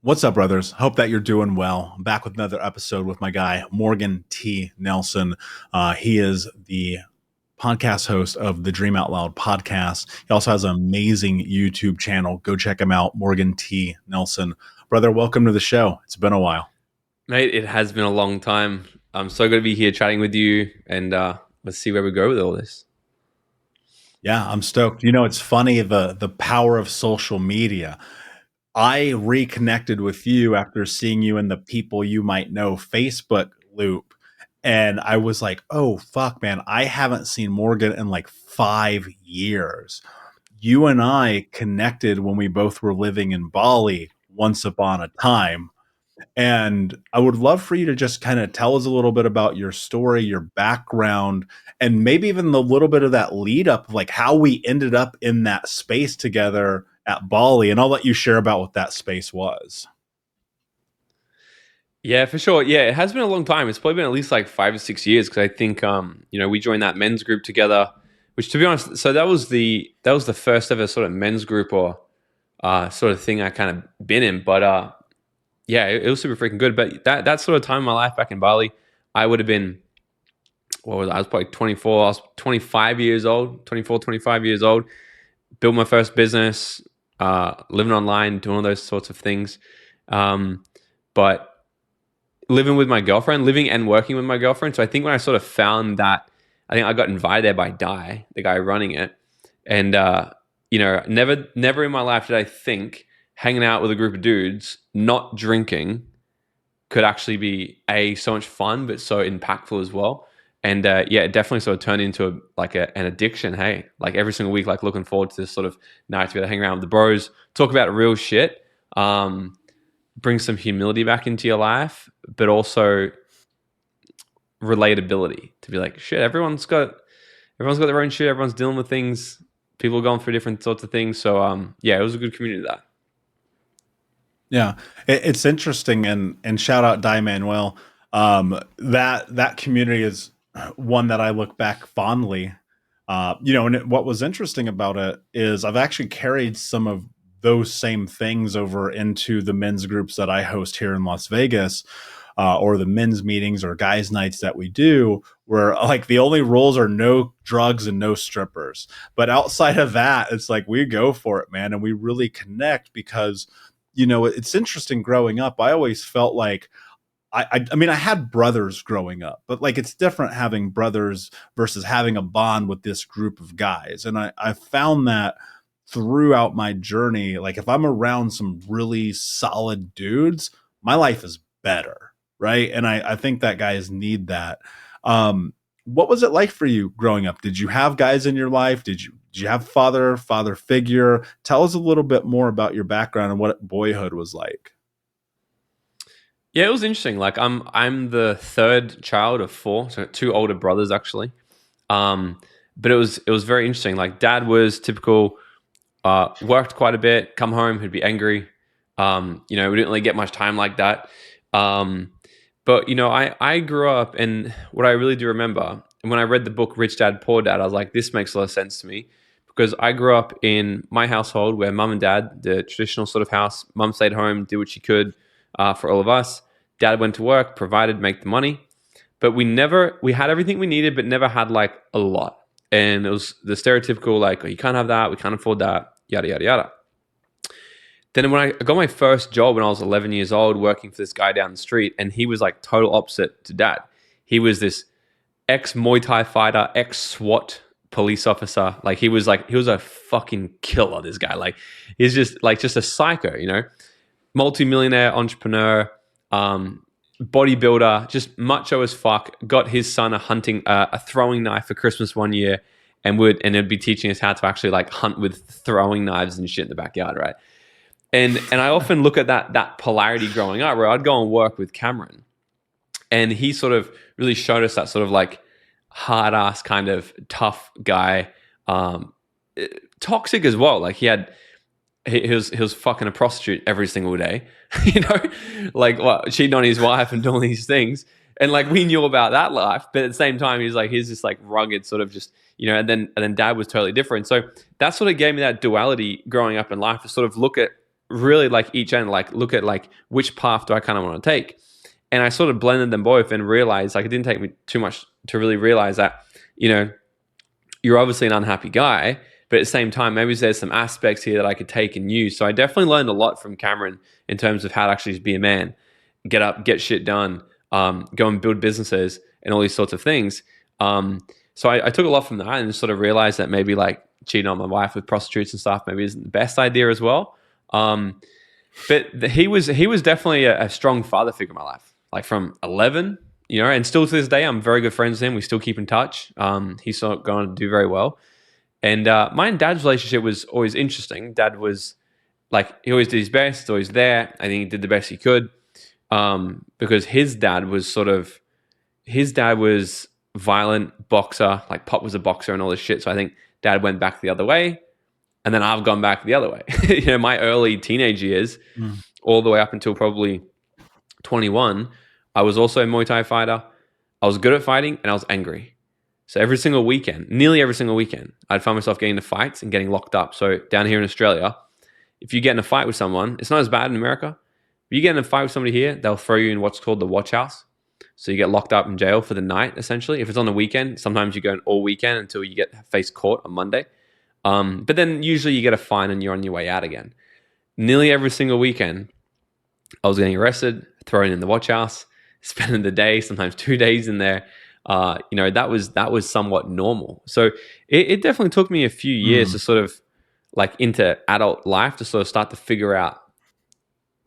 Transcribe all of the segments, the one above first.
What's up, brothers? Hope that you're doing well. I'm back with another episode with my guy, Morgan T. Nelson. He is the podcast host of the Dream Out Loud podcast. He also has an amazing YouTube channel. Go check him out, Morgan T. Nelson. Brother, welcome to the show. It's been a while. Mate, it has been a long time. I'm so good to be here chatting with you, and let's see where we go with all this. Yeah, I'm stoked. You know, it's funny, the power of social media. I reconnected with you after seeing you in the People You Might Know Facebook loop. And I was like, oh, fuck, man, I haven't seen Morgan in like 5 years. You and I connected when we both were living in Bali once upon a time. And I would love for you to just kind of tell us a little bit about your story, your background, and maybe even the little bit of that lead up, like how we ended up in that space together at Bali. And I'll let you share about what that space was. Yeah, for sure. Yeah, it has been a long time. It's probably been at least like 5 or 6 years because I think we joined that men's group together. Which, to be honest, so that was the first ever sort of men's group or sort of thing I kind of been in. But yeah, it was super freaking good. But that sort of time in my life back in Bali, I would have been I was probably 24. I was 25 years old, 24, 25 years old. Built my first business, living online, doing all those sorts of things. But living with my girlfriend, living and working with my girlfriend. So I think when I sort of found that, I think I got invited there by Di, the guy running it. And, never in my life did I think hanging out with a group of dudes, not drinking, could actually be so much fun, but so impactful as well. And it definitely sort of turned into an addiction. Hey, like every single week, like looking forward to this sort of night to be able to hang around with the bros, talk about real shit, bring some humility back into your life, but also relatability to be like, shit, everyone's got their own shit. Everyone's dealing with things. People are going through different sorts of things. So it was a good community that. Yeah, it's interesting, and shout out Di Manuel. That community is one that I look back fondly. What was interesting about it is I've actually carried some of those same things over into the men's groups that I host here in Las Vegas, or the men's meetings or guys' nights that we do, where like the only rules are no drugs and no strippers. But outside of that, it's like we go for it, man, and we really connect because it's interesting growing up. I always felt like I mean, I had brothers growing up, but like it's different having brothers versus having a bond with this group of guys. And I found that throughout my journey, like if I'm around some really solid dudes, my life is better. Right. And I think that guys need that. What was it like for you growing up? Did you have guys in your life? Did you have father figure? Tell us a little bit more about your background and what boyhood was like. Yeah, it was interesting. Like I'm the third child of four, so two older brothers actually. But it was very interesting. Like dad was typical, worked quite a bit, come home, he'd be angry. We didn't really get much time like that. But I grew up, and what I really do remember, and when I read the book Rich Dad Poor Dad, I was like, this makes a lot of sense to me because I grew up in my household where mum and dad, the traditional sort of house, mum stayed home, did what she could for all of us. Dad went to work, provided, make the money, but we had everything we needed, but never had like a lot. And it was the stereotypical like, oh, you can't have that, we can't afford that, yada yada yada. Then when I got my first job when I was 11 years old, working for this guy down the street, and he was like total opposite to dad. He was this ex-Muay Thai fighter, ex-SWAT police officer. Like he was a fucking killer, this guy. Like he's just a psycho, multi-millionaire entrepreneur, bodybuilder, just macho as fuck. Got his son a throwing knife for Christmas one year, and it'd be teaching us how to actually like hunt with throwing knives and shit in the backyard, right? And I often look at that polarity growing up, where I'd go and work with Cameron, and he sort of really showed us that sort of like hard ass kind of tough guy, toxic as well. Like he was fucking a prostitute every single day, like cheating on his wife and doing these things. And like we knew about that life, but at the same time, he's just like rugged, sort of just and then dad was totally different. So that sort of gave me that duality growing up in life to sort of look at really like each end, like look at like which path do I kind of want to take. And I sort of blended them both and realized, like, it didn't take me too much to really realize that, you know, you're obviously an unhappy guy, but at the same time, maybe there's some aspects here that I could take and use. So I definitely learned a lot from Cameron in terms of how to actually be a man, get up, get shit done, go and build businesses and all these sorts of things. So I took a lot from that and sort of realized that maybe like cheating on my wife with prostitutes and stuff maybe isn't the best idea as well. But he was definitely a strong father figure in my life, like from 11, you know, and still to this day, I'm very good friends with him. We still keep in touch. He's sort of going to do very well. And my and dad's relationship was always interesting. Dad was like, he always did his best, always there. I think he did the best he could, because his dad was violent boxer, like Pop was a boxer and all this shit. So I think dad went back the other way, and then I've gone back the other way. You know, my early teenage years, all the way up until probably 21, I was also a Muay Thai fighter. I was good at fighting and I was angry. So every single weekend, nearly every single weekend, I'd find myself getting into fights and getting locked up. So down here in Australia, if you get in a fight with someone, it's not as bad in America. If you get in a fight with somebody here, they'll throw you in what's called the watch house. So you get locked up in jail for the night, essentially. If it's on the weekend, sometimes you go in all weekend until you get face court on Monday. But then usually you get a fine and you're on your way out again. Nearly every single weekend, I was getting arrested, thrown in the watch house, spending the day, sometimes 2 days in there. You know, that was somewhat normal. So it definitely took me a few years to sort of like into adult life to sort of start to figure out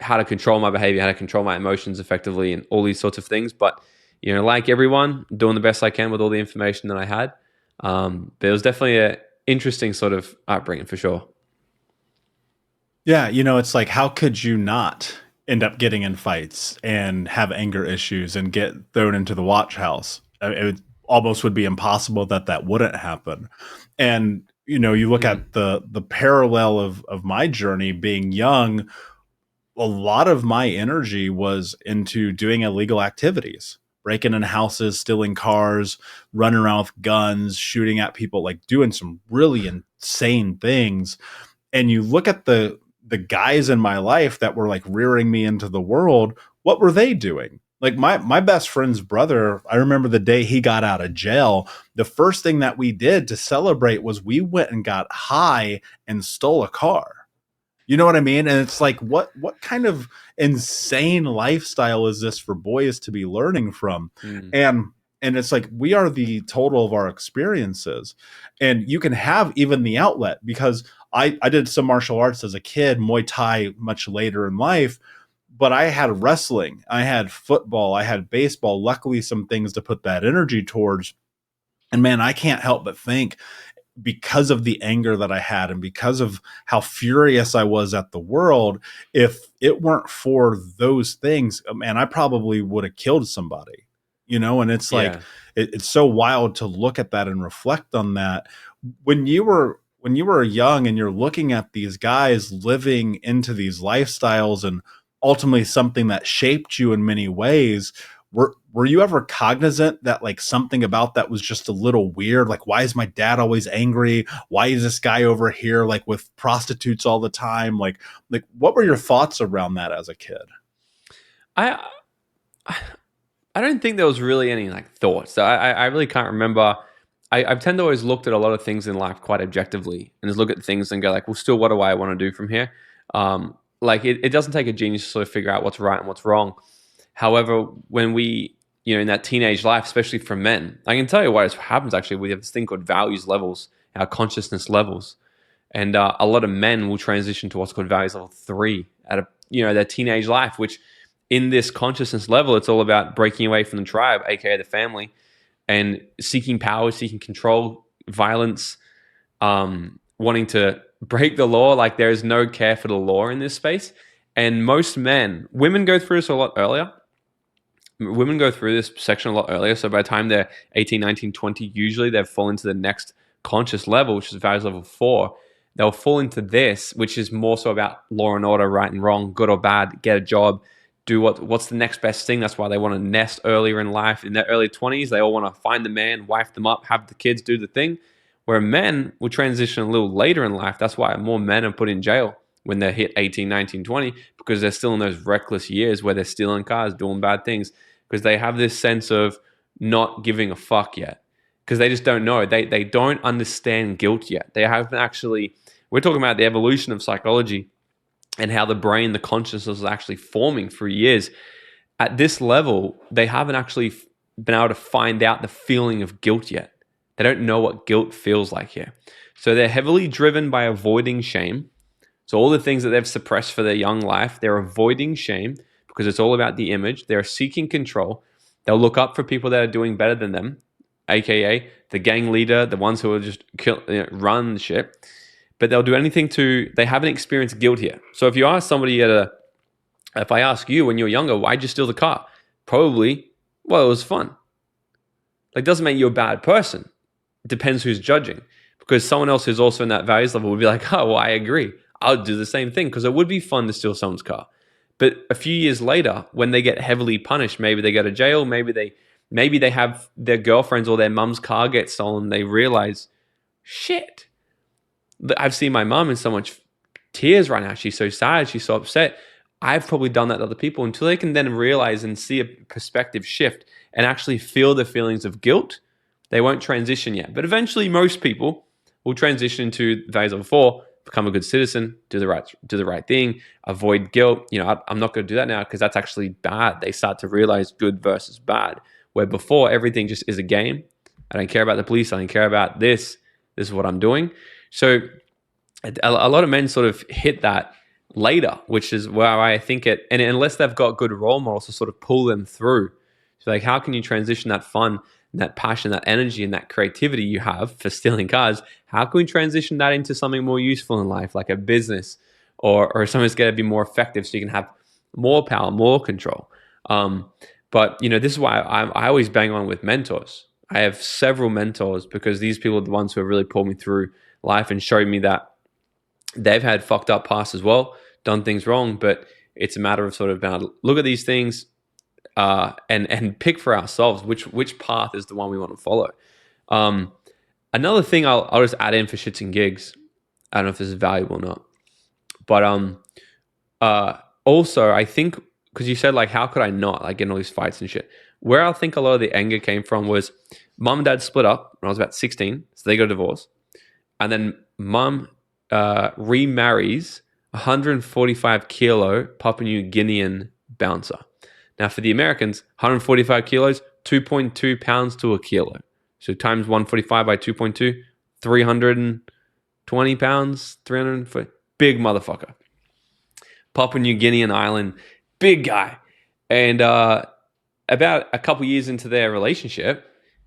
how to control my behavior, how to control my emotions effectively, and all these sorts of things. But, you know, like everyone, doing the best I can with all the information that I had. But it was definitely an interesting sort of upbringing for sure. Yeah, you know, it's like, how could you not end up getting in fights and have anger issues and get thrown into the watch house? It almost would be impossible that that wouldn't happen. And you know, you look at the parallel of my journey being young. A lot of my energy was into doing illegal activities, breaking in houses, stealing cars, running around with guns, shooting at people, like doing some really insane things. And you look at the guys in my life that were like rearing me into the world, what were they doing? Like my best friend's brother, I remember the day he got out of jail, the first thing that we did to celebrate was we went and got high and stole a car. You know what I mean? And it's like, what kind of insane lifestyle is this for boys to be learning from? Mm. And and it's like, we are the total of our experiences. And you can have even the outlet, because I did some martial arts as a kid, Muay Thai much later in life, but I had wrestling, I had football, I had baseball, luckily some things to put that energy towards. And man, I can't help but think, because of the anger that I had and because of how furious I was at the world, if it weren't for those things, man, I probably would have killed somebody, you know? And it's like, Yeah. it's so wild to look at that and reflect on that. When you were young and you're looking at these guys living into these lifestyles and ultimately something that shaped you in many ways, were you ever cognizant that like something about that was just a little weird? Like, why is my dad always angry? Why is this guy over here like with prostitutes all the time? Like what were your thoughts around that as a kid? I I don't think there was really any like thoughts. I really can't remember. I tend to always looked at a lot of things in life quite objectively and just look at things and go like, well, still, what do I want to do from here? Like it doesn't take a genius to sort of figure out what's right and what's wrong. However, when we, you know, in that teenage life, especially for men, I can tell you what happens actually. We have this thing called values levels, our consciousness levels. And a lot of men will transition to what's called values level 3 at a, you know, their teenage life, which in this consciousness level, it's all about breaking away from the tribe, aka the family, and seeking power, seeking control, violence, wanting to break the law. Like there is no care for the law in this space. And most men, women go through this a lot earlier. Women go through this section a lot earlier. So by the time they're 18, 19, 20, usually they've fallen into the next conscious level, which is values level 4. They'll fall into this, which is more so about law and order, right and wrong, good or bad, get a job, do what's the next best thing. That's why they want to nest earlier in life. In their early 20s, they all want to find the man, wife them up, have the kids, do the thing. Where men will transition a little later in life. That's why more men are put in jail when they hit 18, 19, 20, because they're still in those reckless years where they're stealing cars, doing bad things, because they have this sense of not giving a fuck yet, because they just don't know. They don't understand guilt yet. They haven't actually, we're talking about the evolution of psychology and how the brain, the consciousness is actually forming through years. At this level, they haven't actually been able to find out the feeling of guilt yet. They don't know what guilt feels like here. So they're heavily driven by avoiding shame. So all the things that they've suppressed for their young life, they're avoiding shame because it's all about the image. They're seeking control. They'll look up for people that are doing better than them, aka the gang leader, the ones who will just run the shit. But they'll do anything they haven't experienced guilt here. So if you ask somebody if I ask you when you were younger, why'd you steal the car? Probably, well, it was fun. Like, doesn't make you a bad person. It depends who's judging. Because someone else who's also in that values level would be like, oh, well, I agree. I'll do the same thing because it would be fun to steal someone's car. But a few years later, when they get heavily punished, maybe they go to jail, maybe they have their girlfriend's or their mum's car get stolen, they realize, shit, I've seen my mum in so much tears right now. She's so sad. She's so upset. I've probably done that to other people, until they can then realize and see a perspective shift and actually feel the feelings of guilt. They won't transition yet. But eventually, most people will transition into values level 4, become a good citizen, do the right thing, avoid guilt. I'm not going to do that now because that's actually bad. They start to realize good versus bad, where before everything just is a game. I don't care about the police. I don't care about this. This is what I'm doing. So a lot of men sort of hit that later, which is where I think and unless they've got good role models to sort of pull them through. So like, how can you transition that fun, that passion, that energy, and that creativity you have for stealing cars? How can we transition that into something more useful in life, like a business or something that's going to be more effective, so you can have more power, more control? But this is why I always bang on with mentors. I have several mentors because these people are the ones who have really pulled me through life and showed me that they've had fucked up past as well, done things wrong, but it's a matter of sort of being able to look at these things and pick for ourselves which path is the one we want to follow. Another thing I'll just add in for shits and gigs. I don't know if this is valuable or not, but also I think, because you said like, how could I not like get in all these fights and shit? Where I think a lot of the anger came from was mum and dad split up when I was about 16, so they got a divorce, and then mum remarries 145 kilo Papua New Guinean bouncer. Now for the Americans, 145 kilos, 2.2 pounds to a kilo. So times 145 by 2.2, 320 pounds, 340, big motherfucker. Papua New Guinean island, big guy. And about a couple years into their relationship,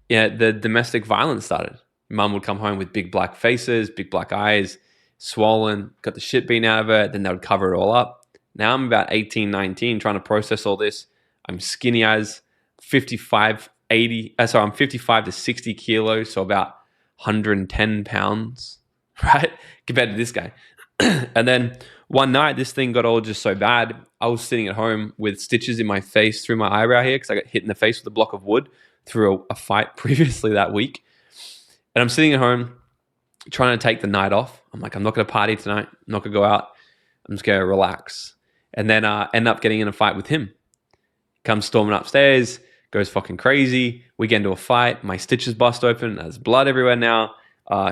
the domestic violence started. Mum would come home with big black faces, big black eyes, swollen, got the shit beaten out of her. Then they would cover it all up. Now I'm about 18, 19, trying to process all this. I'm skinny as 55 to 60 kilos, so about 110 pounds, right? Compared to this guy. And then one night, this thing got all just so bad. I was sitting at home with stitches in my face through my eyebrow here because I got hit in the face with a block of wood through a fight previously that week. And I'm sitting at home trying to take the night off. I'm like, I'm not going to party tonight. I'm not going to go out. I'm just going to relax. And then end up getting in a fight with him. Comes storming upstairs, goes fucking crazy. We get into a fight. My stitches bust open. There's blood everywhere now.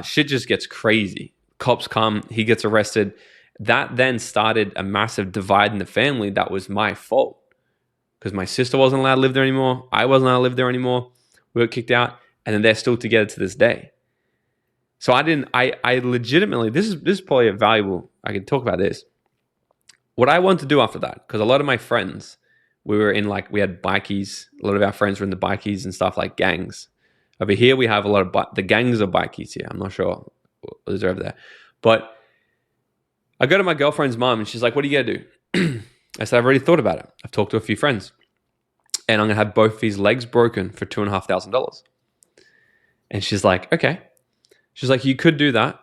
Shit just gets crazy. Cops come. He gets arrested. That then started a massive divide in the family that was my fault. Because my sister wasn't allowed to live there anymore. I wasn't allowed to live there anymore. We got kicked out. And then they're still together to this day. So I legitimately, this is probably a valuable, I can talk about this. What I wanted to do after that, because a lot of my friends, we had bikies. A lot of our friends were in the bikies and stuff, like gangs. Over here, we have a lot of, the gangs of bikies here. I'm not sure who's over there. But I go to my girlfriend's mom and she's like, what are you going to do? I said, I've already thought about it. I've talked to a few friends. And I'm going to have both his legs broken for $2,500. And she's like, okay. She's like, you could do that.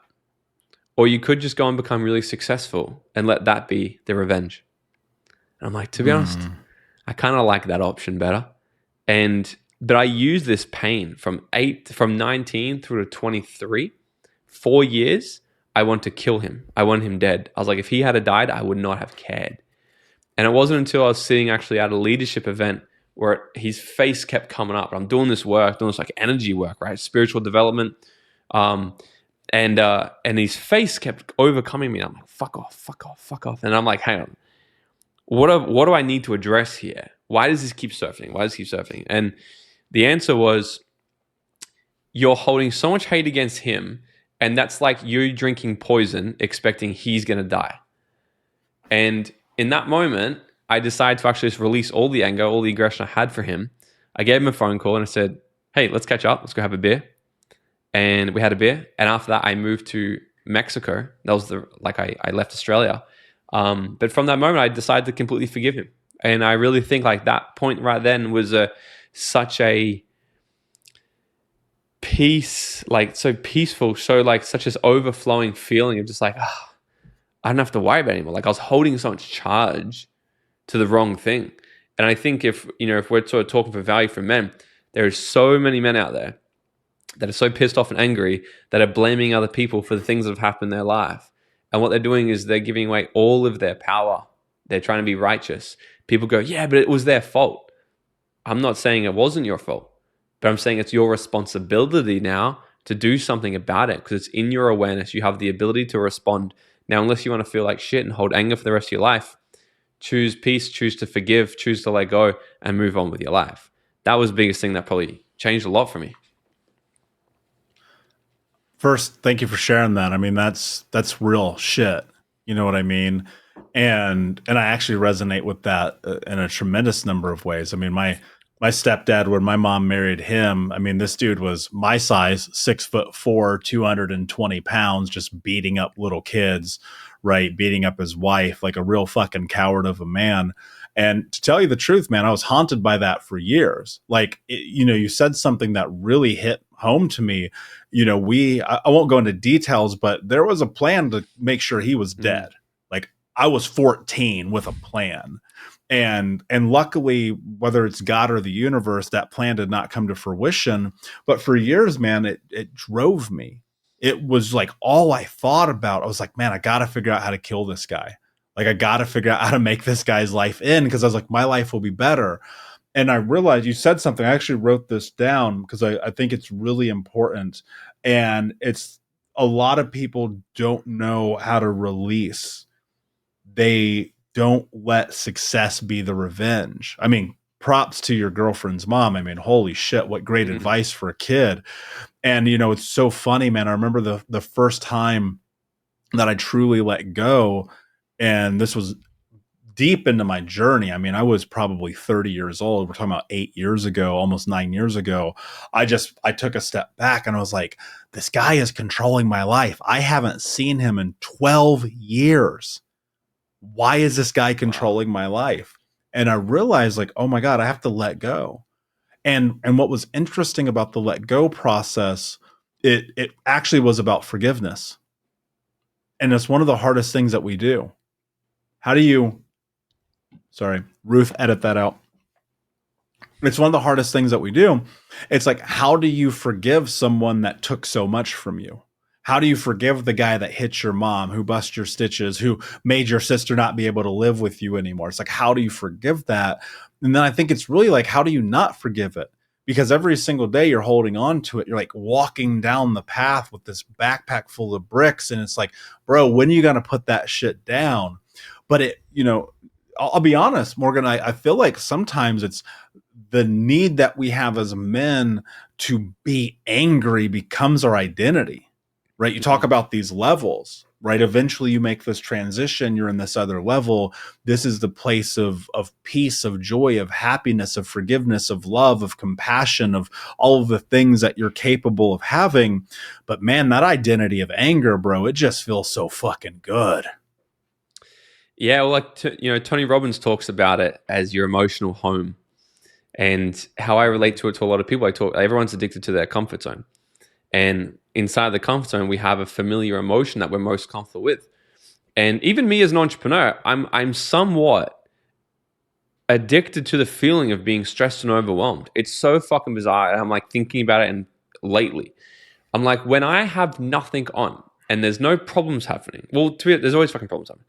Or you could just go and become really successful and let that be the revenge. And I'm like, to be honest, I kind of like that option better. But I use this pain from 19 through to 23, 4 years. I want to kill him. I want him dead. I was like, if he had died, I would not have cared. And it wasn't until I was sitting actually at a leadership event where his face kept coming up. I'm doing this work, doing this like energy work, right? Spiritual development. Um, and his face kept overcoming me. I'm like, fuck off, fuck off, fuck off. And I'm like, hang on, what do I need to address here? Why does this keep surfing? Why does it keep surfing? And the answer was, you're holding so much hate against him, and that's like you drinking poison, expecting he's gonna die. And in that moment, I decided to actually just release all the anger, all the aggression I had for him. I gave him a phone call and I said, hey, let's catch up. Let's go have a beer. And we had a beer. And after that, I moved to Mexico. That was I left Australia. But from that moment, I decided to completely forgive him. And I really think like that point right then was such a peace, like so peaceful, so like such this overflowing feeling of just like, I don't have to worry about it anymore. Like I was holding so much charge to the wrong thing. And I think if we're sort of talking for value for men, there are so many men out there that are so pissed off and angry that are blaming other people for the things that have happened in their life. And what they're doing is they're giving away all of their power. They're trying to be righteous. People go, yeah, but it was their fault. I'm not saying it wasn't your fault, but I'm saying it's your responsibility now to do something about it because it's in your awareness. You have the ability to respond. Now, unless you want to feel like shit and hold anger for the rest of your life, choose peace, choose to forgive, choose to let go and move on with your life. That was the biggest thing that probably changed a lot for me. First, thank you for sharing that. I mean, that's real shit. You know what I mean? And I actually resonate with that in a tremendous number of ways. I mean, my stepdad, when my mom married him, I mean, this dude was my size, 6'4", 220 pounds, just beating up little kids, right? Beating up his wife, like a real fucking coward of a man. And to tell you the truth, man, I was haunted by that for years. Like, you said something that really hit home to me. I won't go into details, but there was a plan to make sure he was dead. Like, I was 14 with a plan. And luckily, whether it's God or the universe, that plan did not come to fruition. But for years, man, it drove me. It was like all I thought about. I was like, man, I got to figure out how to kill this guy. Like, I got to figure out how to make this guy's life end, because I was like, my life will be better. And I realized you said something. I actually wrote this down because I think it's really important. And it's a lot of people don't know how to release. They don't let success be the revenge. I mean, props to your girlfriend's mom. I mean, holy shit, what great advice for a kid. And, it's so funny, man. I remember the first time that I truly let go, and this was deep into my journey. I mean, I was probably 30 years old. We're talking about 8 years ago, almost 9 years ago. I took a step back and I was like, this guy is controlling my life. I haven't seen him in 12 years. Why is this guy controlling my life? And I realized, like, oh my God, I have to let go. And what was interesting about the let go process, it actually was about forgiveness. And it's one of the hardest things that we do. How do you, sorry, Ruth, edit that out. It's one of the hardest things that we do. It's like, how do you forgive someone that took so much from you? How do you forgive the guy that hit your mom, who bust your stitches, who made your sister not be able to live with you anymore? It's like, how do you forgive that? And then I think it's really like, how do you not forgive it? Because every single day you're holding on to it. You're like walking down the path with this backpack full of bricks. And it's like, bro, when are you going to put that shit down? But I'll be honest, Morgan, I feel like sometimes it's the need that we have as men to be angry becomes our identity, right? You talk about these levels, right? Eventually you make this transition. You're in this other level. This is the place of peace, of joy, of happiness, of forgiveness, of love, of compassion, of all of the things that you're capable of having. But man, that identity of anger, bro, it just feels so fucking good. Yeah, well, Tony Robbins talks about it as your emotional home, and how I relate to it to a lot of people. Everyone's addicted to their comfort zone, and inside the comfort zone, we have a familiar emotion that we're most comfortable with. And even me as an entrepreneur, I'm somewhat addicted to the feeling of being stressed and overwhelmed. It's so fucking bizarre. And I'm like thinking about it, and lately, I'm like, when I have nothing on, and there's no problems happening. Well, there's always fucking problems happening.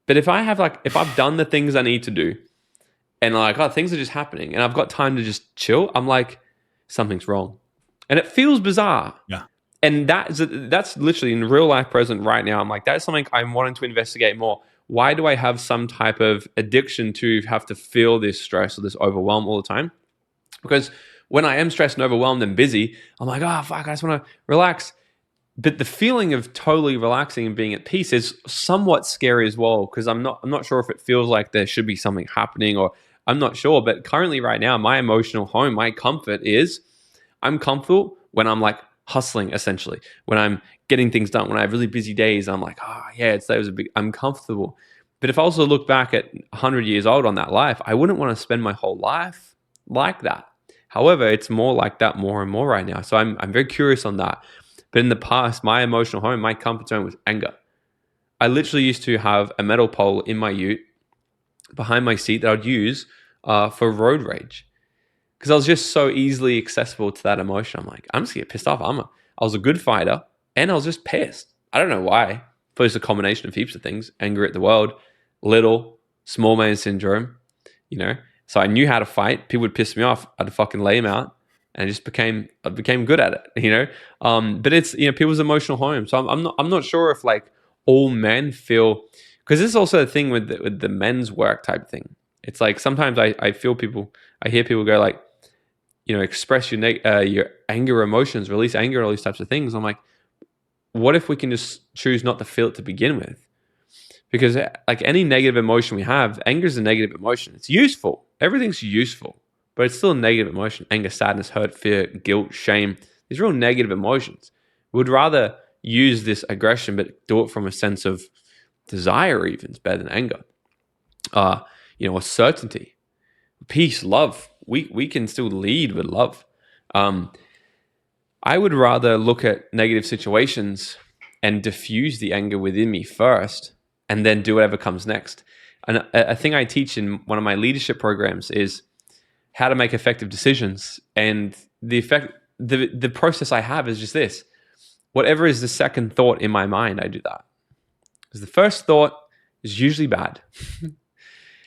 But if I've done the things I need to do, and like, oh, things are just happening, and I've got time to just chill, I'm like, something's wrong, and it feels bizarre. Yeah. And that's literally in real life present right now. I'm like, that's something I'm wanting to investigate more. Why do I have some type of addiction to have to feel this stress or this overwhelm all the time? Because when I am stressed and overwhelmed and busy, I'm like, oh fuck, I just want to relax. But the feeling of totally relaxing and being at peace is somewhat scary as well, because I'm not sure if it feels like there should be something happening, or I'm not sure. But currently right now, my emotional home, my comfort is I'm comfortable when I'm like hustling, essentially, when I'm getting things done, when I have really busy days. I'm like, oh yeah, I'm comfortable. But if I also look back at 100 years old on that life, I wouldn't want to spend my whole life like that. However, it's more like that more and more right now. So I'm very curious on that. But in the past, my emotional home, my comfort zone was anger. I literally used to have a metal pole in my ute behind my seat that I'd use for road rage, because I was just so easily accessible to that emotion. I'm like, I'm just get pissed off. I was a good fighter, and I was just pissed. I don't know why. But it's a combination of heaps of things: anger at the world, little, small man syndrome. You know, so I knew how to fight. People would piss me off. I'd fucking lay them out, and I became good at it. You know, but it's people's emotional home. So I'm not sure if like all men feel, because this is also a thing with the men's work type thing. It's like sometimes I feel people, I hear people go like, express your anger emotions, release anger, all these types of things. I'm like, what if we can just choose not to feel it to begin with? Because like any negative emotion we have, anger is a negative emotion. It's useful. Everything's useful, but it's still a negative emotion. Anger, sadness, hurt, fear, guilt, shame. These are all negative emotions. We would rather use this aggression, but do it from a sense of desire. Even it's better than anger. Or certainty, peace, love. We can still lead with love. I would rather look at negative situations and diffuse the anger within me first, and then do whatever comes next. And a thing I teach in one of my leadership programs is how to make effective decisions. And the process I have is just this: whatever is the second thought in my mind, I do that. Because the first thought is usually bad,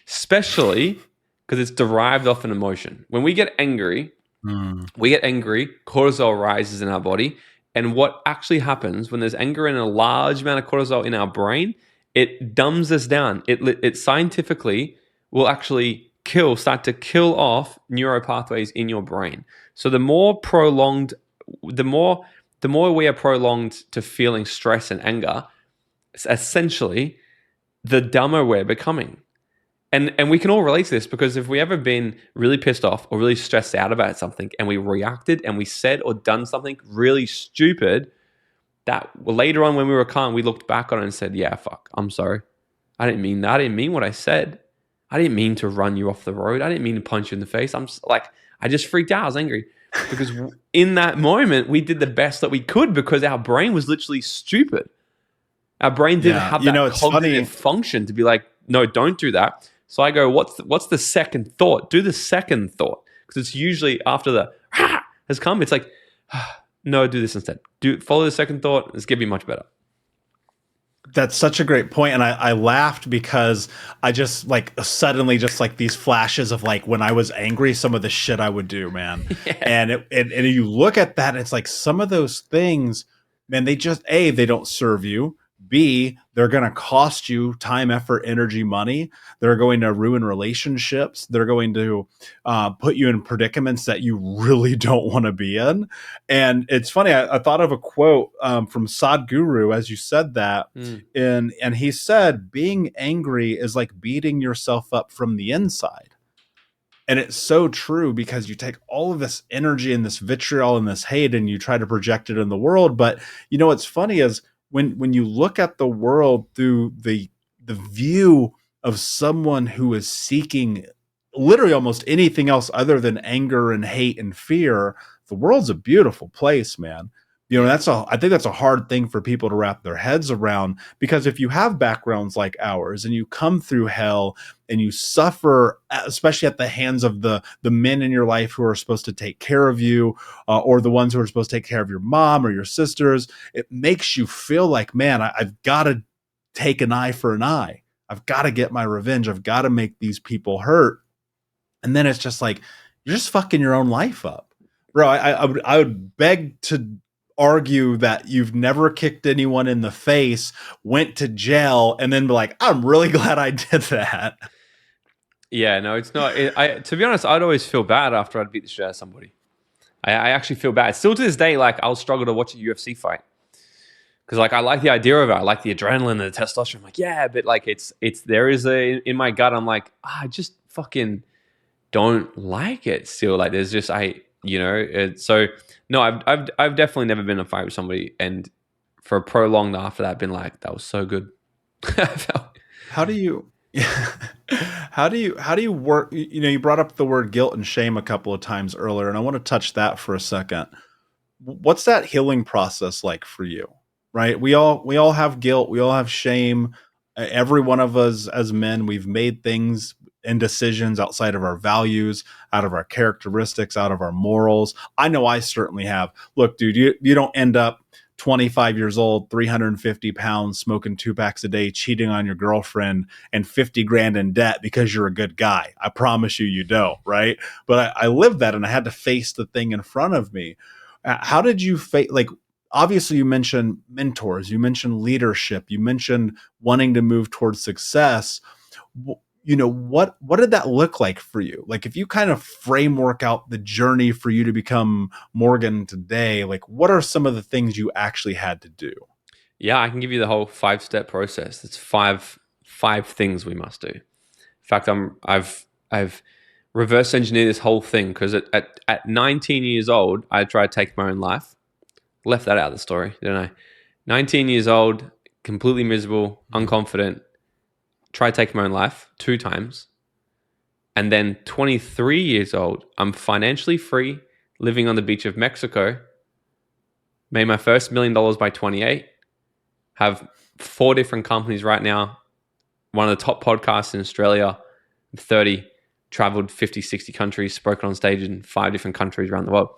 especially because it's derived off an emotion. When we get angry, cortisol rises in our body. And what actually happens when there's anger and a large amount of cortisol in our brain, it dumbs us down. It scientifically will actually start to kill off neuropathways in your brain. So the more we are prolonged to feeling stress and anger, essentially, the dumber we're becoming. And we can all relate to this, because if we ever been really pissed off or really stressed out about something, and we reacted and we said or done something really stupid, that later on when we were calm, we looked back on it and said, yeah, fuck, I'm sorry. I didn't mean that. I didn't mean what I said. I didn't mean to run you off the road. I didn't mean to punch you in the face. I just freaked out. I was angry. Because in that moment, we did the best that we could, because our brain was literally stupid. Our brain didn't have that cognitive function to be like, no, don't do that. So I go, what's the second thought? Do the second thought, because it's usually after the has come. It's like, no, do this instead. Follow the second thought. It's gonna be much better. That's such a great point. And I laughed because I just like suddenly just like these flashes of like when I was angry, some of the shit I would do, man. Yeah. And you look at that, and it's like some of those things, man, they just, A, they don't serve you. B, they're going to cost you time, effort, energy, money. They're going to ruin relationships. They're going to put you in predicaments that you really don't want to be in. And it's funny, I thought of a quote from Sadhguru as you said that. And he said, being angry is like beating yourself up from the inside. And it's so true, because you take all of this energy and this vitriol and this hate and you try to project it in the world. But what's funny is, when you look at the world through the view of someone who is seeking literally almost anything else other than anger and hate and fear, the world's a beautiful place, man. Yeah. I think that's a hard thing for people to wrap their heads around, because if you have backgrounds like ours and you come through hell and you suffer, especially at the hands of the men in your life who are supposed to take care of you, or the ones who are supposed to take care of your mom or your sisters, it makes you feel like, man, I've got to take an eye for an eye. I've got to get my revenge. I've got to make these people hurt. And then it's just like, you're just fucking your own life up, bro. I would beg to argue that you've never kicked anyone in the face, went to jail, and then be like, I'm really glad I did that. Yeah, no, it's not. To be honest, I'd always feel bad after I'd beat the shit out of somebody. I actually feel bad. Still to this day, like I'll struggle to watch a UFC fight because like I like the idea of it. I like the adrenaline and the testosterone. I'm like, yeah, but like there is a in my gut. I'm like, I just fucking don't like it. Still, like there's just so no, I've definitely never been in a fight with somebody and for a prolonged after that been like that was so good. How do you how do you work, you brought up the word guilt and shame a couple of times earlier, and I want to touch that for a second. What's that healing process like for you? Right? We all have guilt, we all have shame. Every one of us as men, we've made things and decisions outside of our values, out of our characteristics, out of our morals. I know I certainly have. Look, dude, you don't end up 25 years old, 350 pounds, smoking 2 packs a day, cheating on your girlfriend, and 50 grand in debt because you're a good guy. I promise you don't, right? But I lived that, and I had to face the thing in front of me. How did you face, like, obviously you mentioned mentors, you mentioned leadership, you mentioned wanting to move towards success. What did that look like for you? Like, if you kind of framework out the journey for you to become Morgan today, like, what are some of the things you actually had to do? Yeah, I can give you the whole 5-step process. It's five things we must do. In fact, I've reverse engineered this whole thing because at 19 years old, I tried to take my own life. Left that out of the story, didn't I? 19 years old, completely miserable, unconfident, tried taking my own life 2 times. And then 23 years old, I'm financially free, living on the beach of Mexico, made my first $1 million by 28, have 4 different companies right now, one of the top podcasts in Australia, 30, traveled 50, 60 countries, spoken on stage in 5 different countries around the world.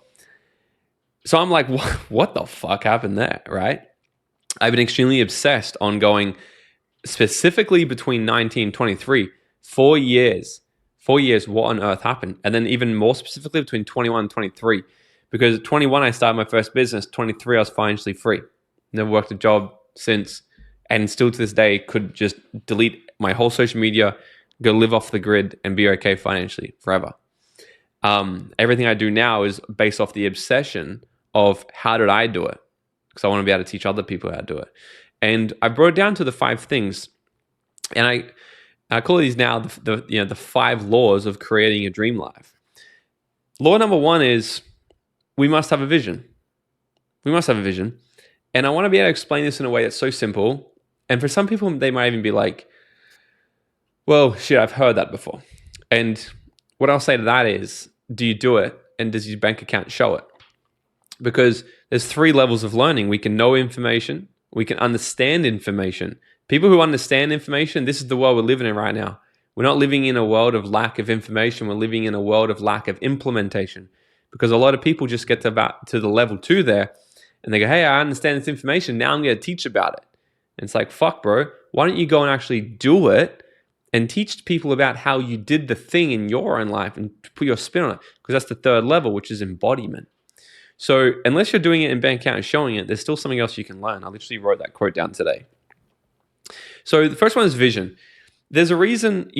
So I'm like, what the fuck happened there, right? I've been extremely obsessed on going specifically between 19 and 23, 4 years, 4 years, what on earth happened? And then even more specifically between 21 and 23, because at 21, I started my first business, 23, I was financially free. Never worked a job since, and still to this day could just delete my whole social media, go live off the grid and be okay financially forever. Everything I do now is based off the obsession of how did I do it? Because I want to be able to teach other people how to do it. And I brought it down to the 5 things. And I call these now the 5 laws of creating a dream life. Law number 1 is we must have a vision. We must have a vision. And I want to be able to explain this in a way that's so simple. And for some people, they might even be like, well, shit, I've heard that before. And what I'll say to that is, do you do it? And does your bank account show it? Because there's 3 levels of learning. We can know information. We can understand information. People who understand information, this is the world we're living in right now. We're not living in a world of lack of information. We're living in a world of lack of implementation. Because a lot of people just get to the level 2 there and they go, hey, I understand this information. Now I'm going to teach about it. And it's like, fuck, bro. Why don't you go and actually do it and teach people about how you did the thing in your own life and put your spin on it? Because that's the 3rd level, which is embodiment. So unless you're doing it in bank account and showing it, there's still something else you can learn. I literally wrote that quote down today. So the first one is vision. There's a reason,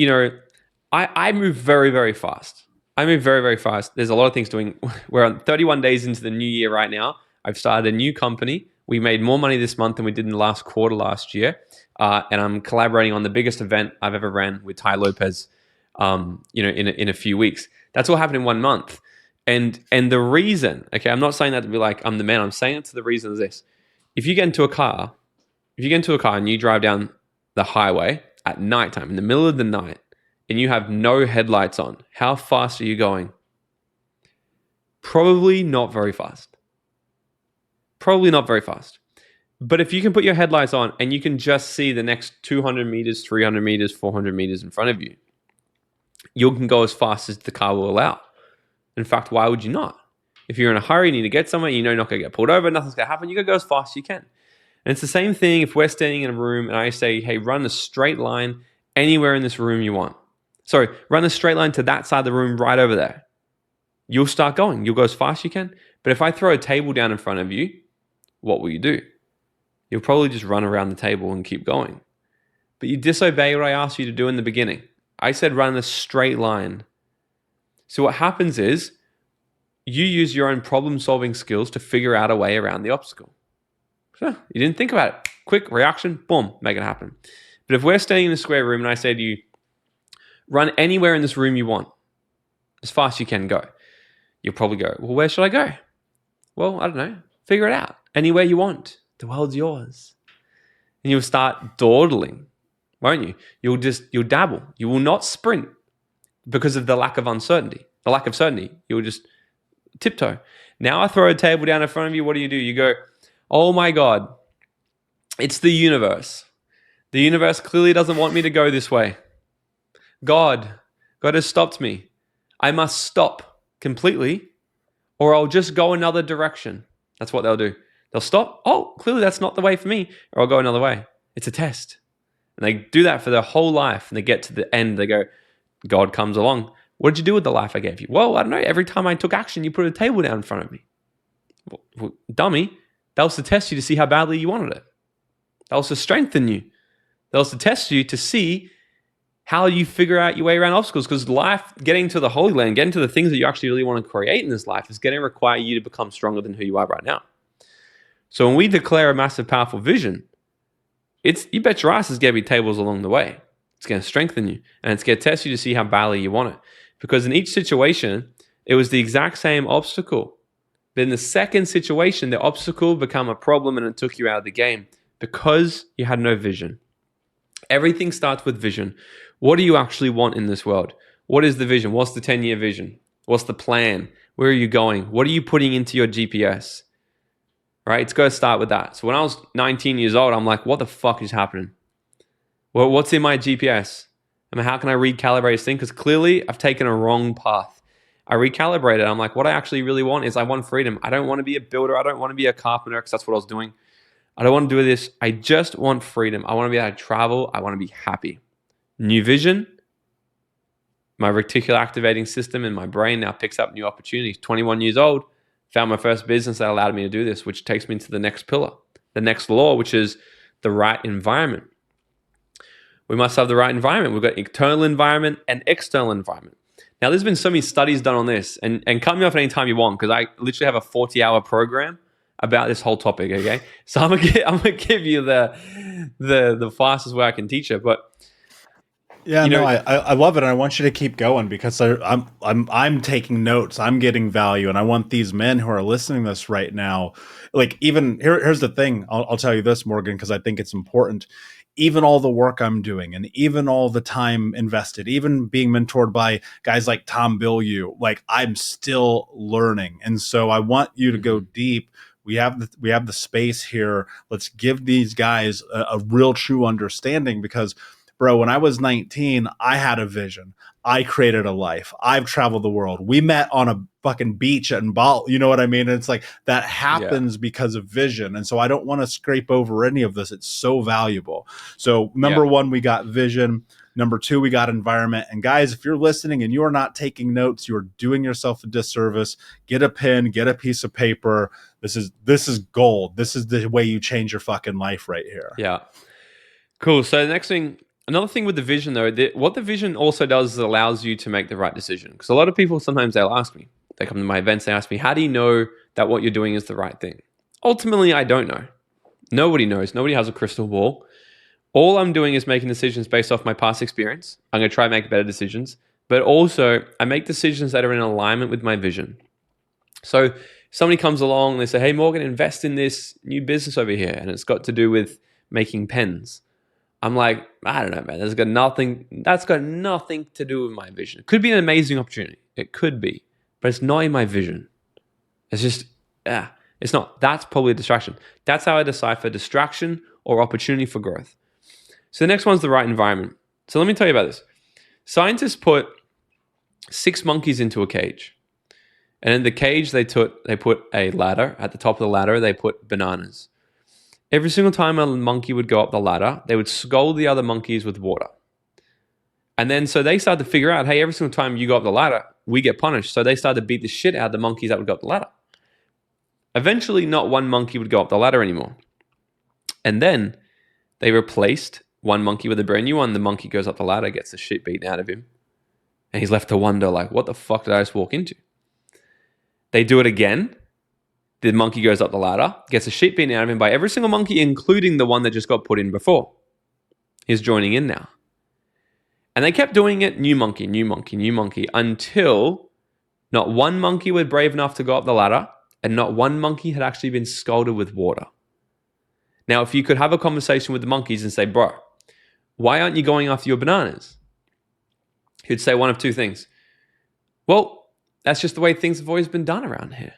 I move very, very fast. I move very, very fast. There's a lot of things doing. We're on 31 days into the new year right now. I've started a new company. We made more money this month than we did in the last quarter last year. And I'm collaborating on the biggest event I've ever ran with Ty Lopez, in a few weeks. That's all happened in 1 month. And the reason, okay, I'm not saying that to be like, I'm the man. I'm saying it to the reason is this. If you get into a car and you drive down the highway at nighttime, in the middle of the night, and you have no headlights on, how fast are you going? Probably not very fast. Probably not very fast. But if you can put your headlights on and you can just see the next 200 meters, 300 meters, 400 meters in front of you, you can go as fast as the car will allow. In fact, why would you not? If you're in a hurry, you need to get somewhere, you know you're not going to get pulled over, nothing's going to happen, you got to go as fast as you can. And it's the same thing if we're standing in a room and I say, hey, run a straight line anywhere in this room you want. Sorry, run a straight line to that side of the room right over there. You'll start going. You'll go as fast as you can. But if I throw a table down in front of you, what will you do? You'll probably just run around the table and keep going. But you disobey what I asked you to do in the beginning. I said run a straight line. So what happens is you use your own problem-solving skills to figure out a way around the obstacle. So you didn't think about it. Quick reaction, boom, make it happen. But if we're standing in a square room and I say to you, run anywhere in this room you want, as fast as you can go, you'll probably go, well, where should I go? Well, I don't know. Figure it out. Anywhere you want. The world's yours. And you'll start dawdling, won't you? You'll dabble. You will not sprint because of the lack of uncertainty. The lack of certainty. You'll just tiptoe. Now I throw a table down in front of you. What do? You go, oh my God, it's the universe. The universe clearly doesn't want me to go this way. God has stopped me. I must stop completely or I'll just go another direction. That's what they'll do. They'll stop. Oh, clearly that's not the way for me. Or I'll go another way. It's a test. And they do that for their whole life. And they get to the end. They go, God comes along. What did you do with the life I gave you? Well, I don't know. Every time I took action, you put a table down in front of me. Well, dummy. That was to test you to see how badly you wanted it. That was to strengthen you. That was to test you to see how you figure out your way around obstacles. Because life, getting to the Holy Land, getting to the things that you actually really want to create in this life is going to require you to become stronger than who you are right now. So when we declare a massive, powerful vision, you bet your ass it's going to be tables along the way. It's going to strengthen you. And it's going to test you to see how badly you want it. Because in each situation, it was the exact same obstacle. But in the second situation, the obstacle became a problem and it took you out of the game because you had no vision. Everything starts with vision. What do you actually want in this world? What is the vision? What's the 10-year vision? What's the plan? Where are you going? What are you putting into your GPS? Right? It's got to start with that. So when I was 19 years old, I'm like, what the fuck is happening? Well, what's in my GPS? I mean, how can I recalibrate this thing? Because clearly I've taken a wrong path. I recalibrated. I'm like, what I actually really want is I want freedom. I don't want to be a builder. I don't want to be a carpenter because that's what I was doing. I don't want to do this. I just want freedom. I want to be able to travel. I want to be happy. New vision. My reticular activating system in my brain now picks up new opportunities. 21 years old, found my first business that allowed me to do this, which takes me to the next pillar, the next law, which is the right environment. We must have the right environment. We've got internal environment and external environment. Now, there's been so many studies done on this, and cut me off anytime you want, because I literally have a 40-hour program about this whole topic, okay? So I'm gonna give you the fastest way I can teach it. But yeah, no, I love it, and I want you to keep going because I'm taking notes, I'm getting value, and I want these men who are listening to this right now, like even here's the thing, I'll tell you this, Morgan, because I think it's important. Even all the work I'm doing and even all the time invested, even being mentored by guys like Tom Bilyeu, like I'm still learning. And so I want you to go deep. We have the space here. Let's give these guys a real true understanding because, bro, when I was 19, I had a vision. I created a life. I've traveled the world. We met on a fucking beach in Bali. You know what I mean? And it's like that happens because of vision. And so I don't want to scrape over any of this. It's so valuable. So number one, we got vision. Number two, we got environment. And guys, if you're listening and you are not taking notes, you're doing yourself a disservice. Get a pen, get a piece of paper. This is gold. This is the way you change your fucking life right here. Yeah. Cool. So the next thing, another thing with the vision though, what the vision also does is it allows you to make the right decision. Because a lot of people, sometimes they'll ask me, they come to my events, they ask me, how do you know that what you're doing is the right thing? Ultimately, I don't know. Nobody knows. Nobody has a crystal ball. All I'm doing is making decisions based off my past experience. I'm going to try and make better decisions. But also, I make decisions that are in alignment with my vision. So somebody comes along and they say, hey, Morgan, invest in this new business over here. And it's got to do with making pens. I'm like, I don't know, man. That's got nothing to do with my vision. It could be an amazing opportunity. It could be. But it's not in my vision. It's just, It's not. That's probably a distraction. That's how I decipher distraction or opportunity for growth. So the next one's the right environment. So let me tell you about this. Scientists put 6 monkeys into a cage. And in the cage, they put a ladder. At the top of the ladder, they put bananas. Every single time a monkey would go up the ladder, they would scold the other monkeys with water. And then so they started to figure out, hey, every single time you go up the ladder, we get punished. So they started to beat the shit out of the monkeys that would go up the ladder. Eventually, not one monkey would go up the ladder anymore. And then they replaced one monkey with a brand new one. The monkey goes up the ladder, gets the shit beaten out of him. And he's left to wonder, like, what the fuck did I just walk into? They do it again. The monkey goes up the ladder, gets the shit beaten out of him by every single monkey, including the one that just got put in before. He's joining in now. And they kept doing it, new monkey, new monkey, new monkey, until not one monkey was brave enough to go up the ladder, and not one monkey had actually been scalded with water. Now, if you could have a conversation with the monkeys and say, bro, why aren't you going after your bananas? He'd say one of two things. Well, that's just the way things have always been done around here.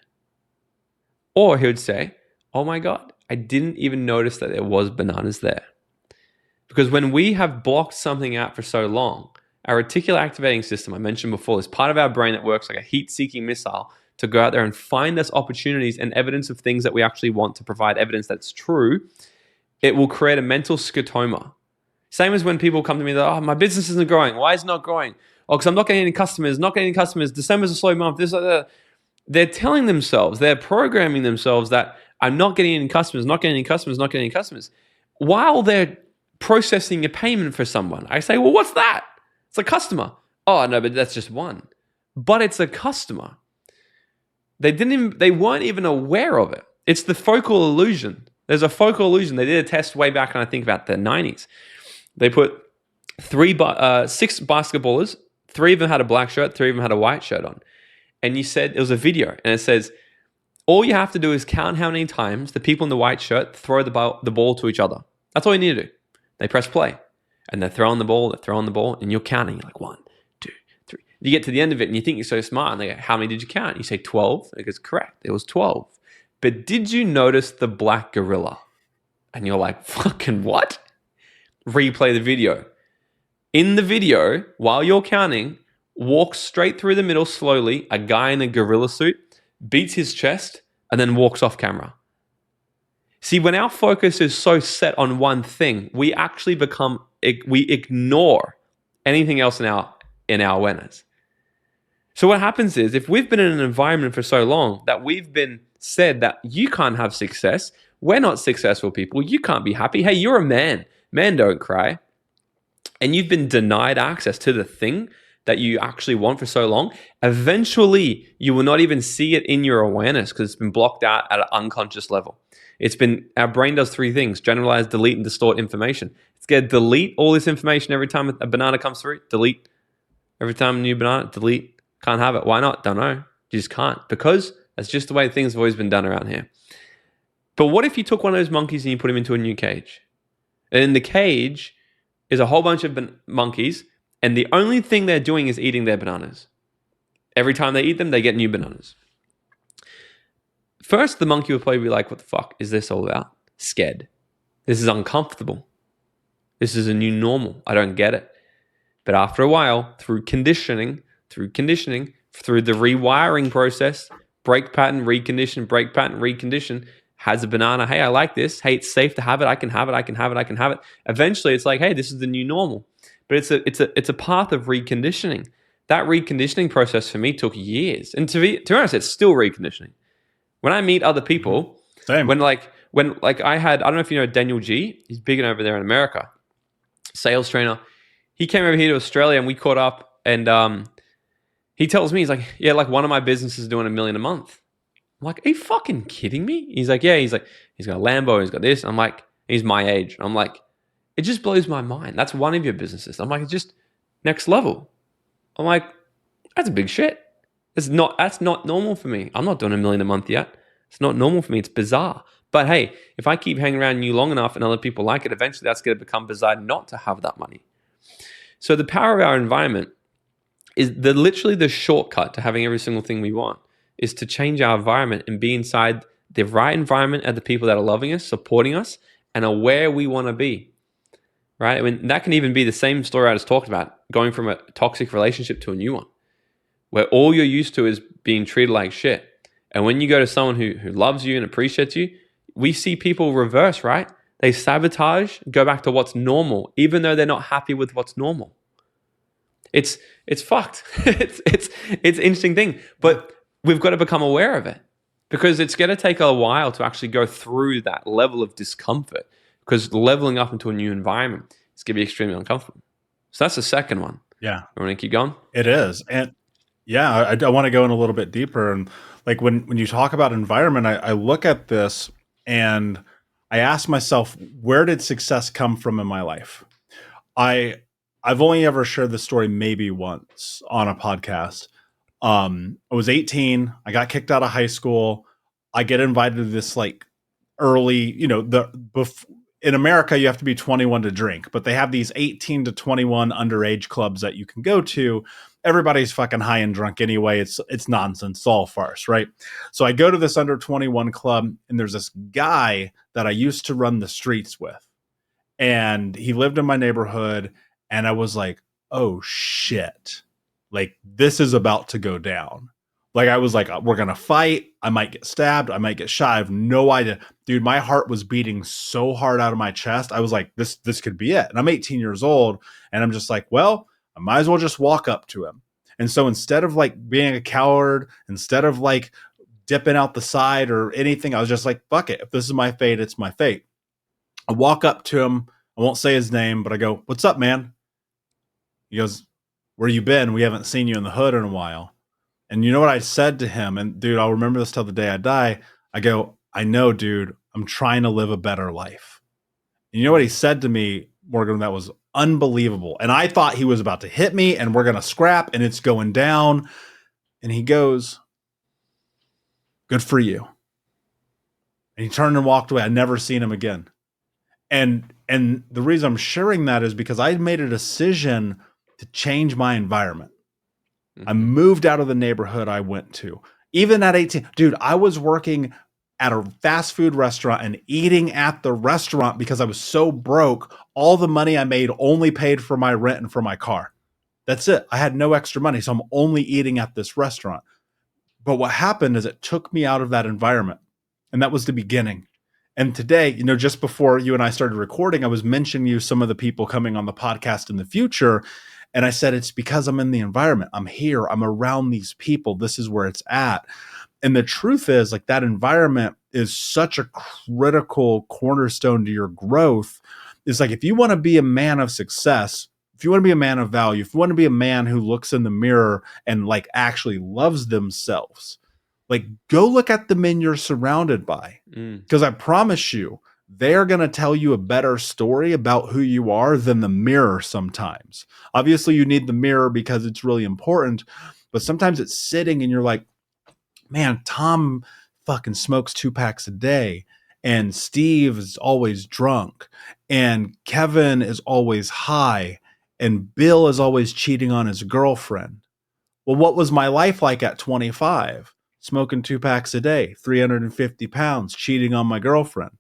Or he would say, oh my God, I didn't even notice that there was bananas there. Because when we have blocked something out for so long, our reticular activating system, I mentioned before, is part of our brain that works like a heat-seeking missile to go out there and find us opportunities and evidence of things that we actually want to provide evidence that's true. It will create a mental scotoma. Same as when people come to me, oh, my business isn't growing. Why is it not growing? Oh, because I'm not getting any customers, December's a slow month. They're telling themselves, they're programming themselves that I'm not getting any customers, while they're processing a payment for someone. I say, well, what's that? It's a customer. Oh, no, but that's just one. But it's a customer. They weren't even aware of it. It's the focal illusion. There's a focal illusion. They did a test way back in, I think, about the 90s. They put 6 basketballers, 3 of them had a black shirt, 3 of them had a white shirt on. And you said, it was a video, and it says, all you have to do is count how many times the people in the white shirt throw the ball to each other. That's all you need to do. They press play, and they're throwing the ball, and you're counting. You're like, 1, 2, 3. You get to the end of it, and you think you're so smart, and they go, how many did you count? You say 12. It goes, correct. It was 12. But did you notice the black gorilla? And you're like, fucking what? Replay the video. In the video, while you're counting, walks straight through the middle slowly, a guy in a gorilla suit, beats his chest, and then walks off camera. See, when our focus is so set on one thing, we actually we ignore anything else in our awareness. So what happens is, if we've been in an environment for so long that we've been said that you can't have success, we're not successful people, you can't be happy, hey, you're a man, men don't cry, and you've been denied access to the thing that you actually want for so long, eventually you will not even see it in your awareness because it's been blocked out at an unconscious level. Our brain does 3 things: generalize, delete, and distort information. It's going to delete all this information every time a banana comes through, delete. Every time a new banana, delete. Can't have it. Why not? Don't know. You just can't, because that's just the way things have always been done around here. But what if you took one of those monkeys and you put him into a new cage? And in the cage is a whole bunch of monkeys, and the only thing they're doing is eating their bananas. Every time they eat them, they get new bananas. First, the monkey would probably be like, what the fuck is this all about? Scared. This is uncomfortable. This is a new normal. I don't get it. But after a while, through conditioning, through the rewiring process, break pattern, recondition, has a banana. Hey, I like this. Hey, it's safe to have it. I can have it. Eventually, it's like, hey, this is the new normal. But it's a path of reconditioning. That reconditioning process for me took years. And to be honest, it's still reconditioning. When I meet other people, Same. when I don't know if you know Daniel G. He's big over there in America, sales trainer. He came over here to Australia and we caught up, and he tells me, he's like, yeah, like one of my businesses is doing $1 million a month. I'm like, are you fucking kidding me? He's like, yeah. He's like, he's got a Lambo, he's got this. I'm like, he's my age. I'm like, it just blows my mind. That's one of your businesses. I'm like, it's just next level. I'm like, that's a big shit. That's not normal for me. I'm not doing $1 million a month yet. It's not normal for me. It's bizarre. But hey, if I keep hanging around you long enough and other people like it, eventually that's going to become bizarre not to have that money. So the power of our environment is literally the shortcut to having every single thing we want, is to change our environment and be inside the right environment are the people that are loving us, supporting us, and are where we want to be. Right? I mean, that can even be the same story I just talked about, going from a toxic relationship to a new one, where all you're used to is being treated like shit. And when you go to someone who loves you and appreciates you, we see people reverse, right? They sabotage, go back to what's normal, even though they're not happy with what's normal. It's fucked. It's an interesting thing, but we've got to become aware of it, because it's going to take a while to actually go through that level of discomfort, because leveling up into a new environment is going to be extremely uncomfortable. So that's the second one. Yeah, You want to keep going? it is. And yeah, I want to go in a little bit deeper. And like when you talk about environment, I look at this and I ask myself, where did success come from in my life? I I've only ever shared this story maybe once on a podcast. I was 18. I got kicked out of high school. I get invited to this like early, in America you have to be 21 to drink, but they have these 18 to 21 underage clubs that you can go to. Everybody's fucking high and drunk anyway. It's nonsense. It's all farce, right? So I go to this under 21 club, and there's this guy that I used to run the streets with, and he lived in my neighborhood, and I was like, oh shit, like this is about to go down. Like I was like, we're gonna fight, I might get stabbed, I might get shot, I have no idea. Dude, my heart was beating so hard out of my chest. I was like, this could be it. And I'm 18 years old, and I'm just like, well, I might as well just walk up to him. And so instead of like being a coward, instead of like dipping out the side or anything, I was just like, fuck it, if this is my fate, it's my fate. I walk up to him. I won't say his name, but I go, what's up, man? He goes, where you been? We haven't seen you in the hood in a while. And you know what I said to him? And dude, I'll remember this till the day I die. I go, I know, dude, I'm trying to live a better life. And you know what he said to me, Morgan, that was unbelievable. And I thought he was about to hit me and we're going to scrap and it's going down. And he goes, good for you. And he turned and walked away. I'd never seen him again. And the reason I'm sharing that is because I made a decision to change my environment. I moved out of the neighborhood I went to. Even at 18, dude, I was working at a fast food restaurant and eating at the restaurant because I was so broke. All the money I made only paid for my rent and for my car. That's it. I had no extra money, so I'm only eating at this restaurant. But what happened is it took me out of that environment, and that was the beginning. And today, just before you and I started recording, I was mentioning you some of the people coming on the podcast in the future. And I said, it's because I'm in the environment. I'm here. I'm around these people. This is where it's at. And the truth is, like, that environment is such a critical cornerstone to your growth. It's like, if you want to be a man of success, if you want to be a man of value, if you want to be a man who looks in the mirror and like actually loves themselves, like, go look at the men you're surrounded by. Because I promise you, they're going to tell you a better story about who you are than the mirror sometimes. Obviously, you need the mirror because it's really important. But sometimes it's sitting and you're like, man, Tom fucking smokes 2 packs a day. And Steve is always drunk. And Kevin is always high. And Bill is always cheating on his girlfriend. Well, what was my life like at 25? Smoking 2 packs a day, 350 pounds, cheating on my girlfriend.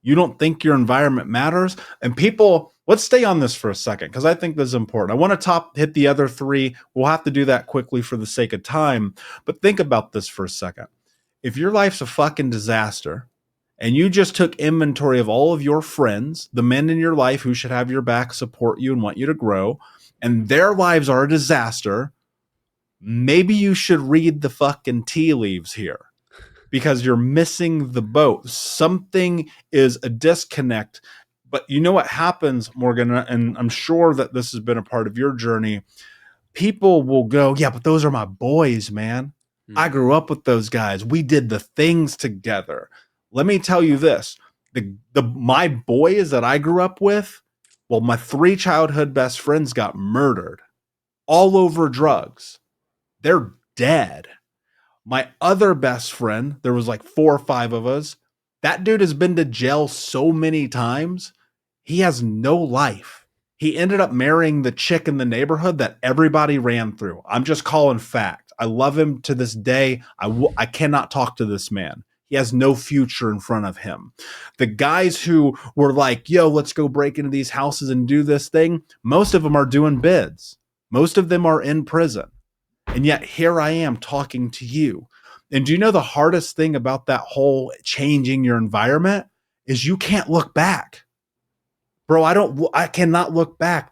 You don't think your environment matters? And people, let's stay on this for a second, because I think this is important. I want to hit the other 3. We'll have to do that quickly for the sake of time. But think about this for a second. If your life's a fucking disaster, and you just took inventory of all of your friends, the men in your life who should have your back, support you, and want you to grow, and their lives are a disaster, maybe you should read the fucking tea leaves here, because you're missing the boat. Something is a disconnect. But you know what happens, Morgan, and I'm sure that this has been a part of your journey. People will go, yeah, but those are my boys, man. I grew up with those guys. We did the things together. Let me tell you this. My boys that I grew up with, well, my 3 childhood best friends got murdered all over drugs. They're dead. My other best friend, there was like 4 or 5 of us. That dude has been to jail so many times. He has no life. He ended up marrying the chick in the neighborhood that everybody ran through. I'm just calling fact. I love him to this day. I cannot talk to this man. he has no future in front of him. The guys who were like, yo, let's go break into these houses and do this thing, most of them are doing bids. Most of them are in prison. And yet here I am talking to you. And do you know the hardest thing about that whole changing your environment is you can't look back. Bro, I cannot look back.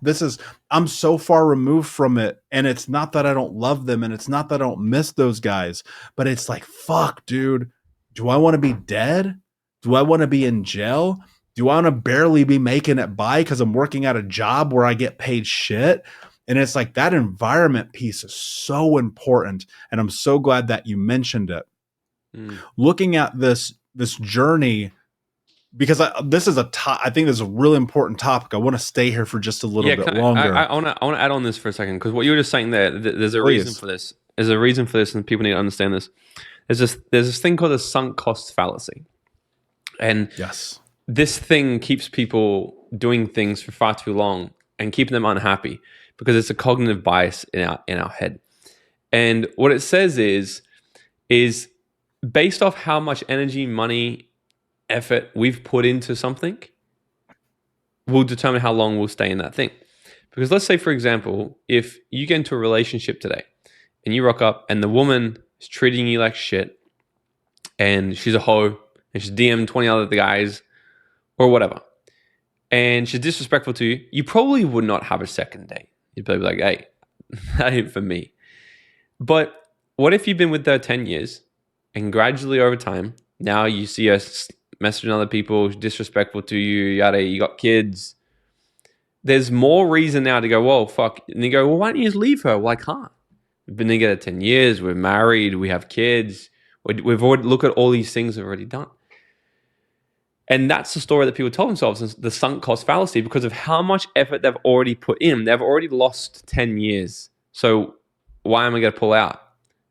I'm so far removed from it. And it's not that I don't love them and it's not that I don't miss those guys, but it's like, fuck, dude, do I want to be dead? Do I want to be in jail? Do I want to barely be making it by because I'm working at a job where I get paid shit? And it's like that environment piece is so important. And I'm so glad that you mentioned it. Looking at this journey, because this is I think this is a really important topic. I want to stay here for just a little bit longer. I want to add on this for a second, because what you were just saying there, there's a reason for this. There's a reason for this, and people need to understand this. There's this thing called the sunk cost fallacy, and yes, this thing keeps people doing things for far too long and keeping them unhappy because it's a cognitive bias in our head. And what it says is based off how much energy, money, effort we've put into something will determine how long we'll stay in that thing. Because let's say, for example, if you get into a relationship today and you rock up and the woman is treating you like shit and she's a hoe and she's DM'd 20 other guys or whatever, and she's disrespectful to you, you probably would not have a second date. You'd probably be like, hey, that ain't for me. But what if you've been with her 10 years and gradually over time, now you see her messaging other people, disrespectful to you, you got kids. There's more reason now to go, whoa, fuck. And you go, well, why don't you just leave her? Well, I can't. We've been together 10 years. We're married. We have kids. We've already look at all these things we've already done. And that's the story that people tell themselves, the sunk cost fallacy, because of how much effort they've already put in. They've already lost 10 years. So why am I going to pull out?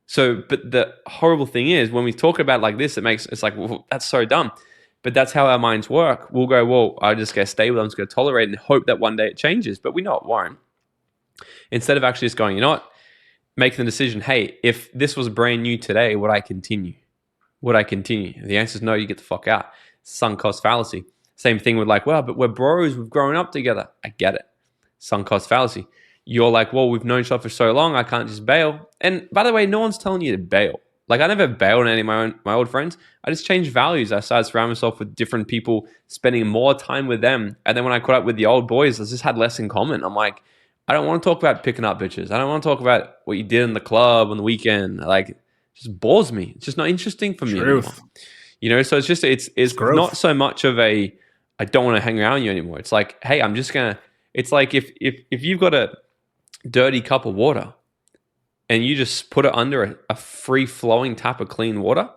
So, but the horrible thing is, when we talk about it like this, it's like, well, that's so dumb. But that's how our minds work. We'll go, well, I just going to stay with them, I'm just going to tolerate it and hope that one day it changes. But we know it won't. Instead of actually just going, you know what, making the decision, hey, if this was brand new today, would I continue? Would I continue? If the answer is no, you get the fuck out. Sunk cost fallacy. Same thing with like, well, but we're bros, we've grown up together. I get it. Sunk cost fallacy. You're like, well, we've known each other for so long, I can't just bail. And by the way, no one's telling you to bail. Like, I never bailed on any of my old friends. I just changed values. I started surrounding myself with different people, spending more time with them. And then when I caught up with the old boys, I just had less in common. I'm like, I don't want to talk about picking up bitches. I don't want to talk about what you did in the club on the weekend. Like, it just bores me. It's just not interesting for me anymore. You know, so it's not so much of a, I don't want to hang around you anymore. It's like, hey, I'm just going to, it's like if you've got a dirty cup of water and you just put it under a free-flowing tap of clean water,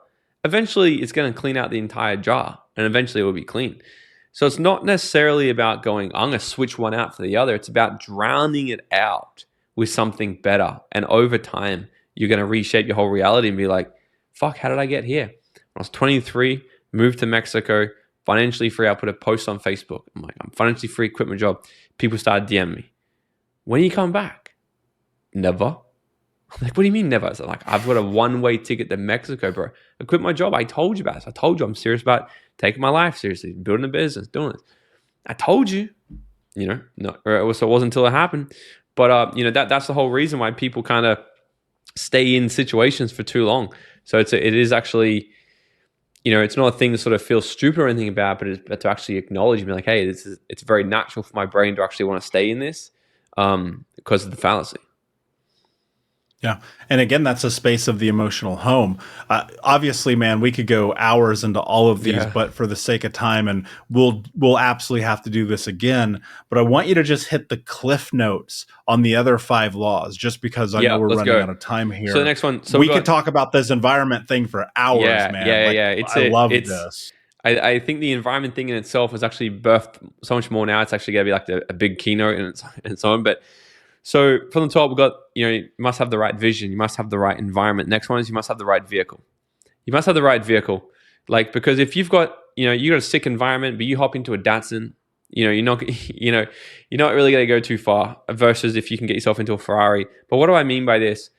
eventually it's going to clean out the entire jar, and eventually it will be clean. So it's not necessarily about going, I'm going to switch one out for the other. It's about drowning it out with something better. And over time, you're going to reshape your whole reality and be like, fuck, how did I get here? When I was 23, moved to Mexico, financially free. I put a post on Facebook. I'm like, I'm financially free, quit my job. People started DMing me. When are you coming back? Never. I'm like, what do you mean never? So like, I've got a one-way ticket to Mexico, bro. I quit my job. I told you about this. I told you I'm serious about taking my life seriously, building a business, doing this. I told you, you know, no, so it wasn't until it happened. But, you know, that's the whole reason why people kind of stay in situations for too long. So it is actually, you know, it's not a thing to sort of feel stupid or anything about, but to actually acknowledge and be like, hey, it's very natural for my brain to actually want to stay in this because of the fallacy. Yeah. And again, that's a space of the emotional home. Obviously, man, we could go hours into all of these, but for the sake of time, and we'll absolutely have to do this again. But I want you to just hit the cliff notes on the other 5 laws, just because I know we're running out of time here. So the next one, we could talk about this environment thing for hours, man. I love this. I think the environment thing in itself has actually birthed so much more now. It's actually going to be like a big keynote and so on. But so from the top, we've got, you know, you must have the right vision. You must have the right environment. Next one is you must have the right vehicle. You must have the right vehicle. Like, because if you've got, you know, you got a sick environment, but you hop into a Datsun, you know, you're not really going to go too far versus if you can get yourself into a Ferrari. But what do I mean by this?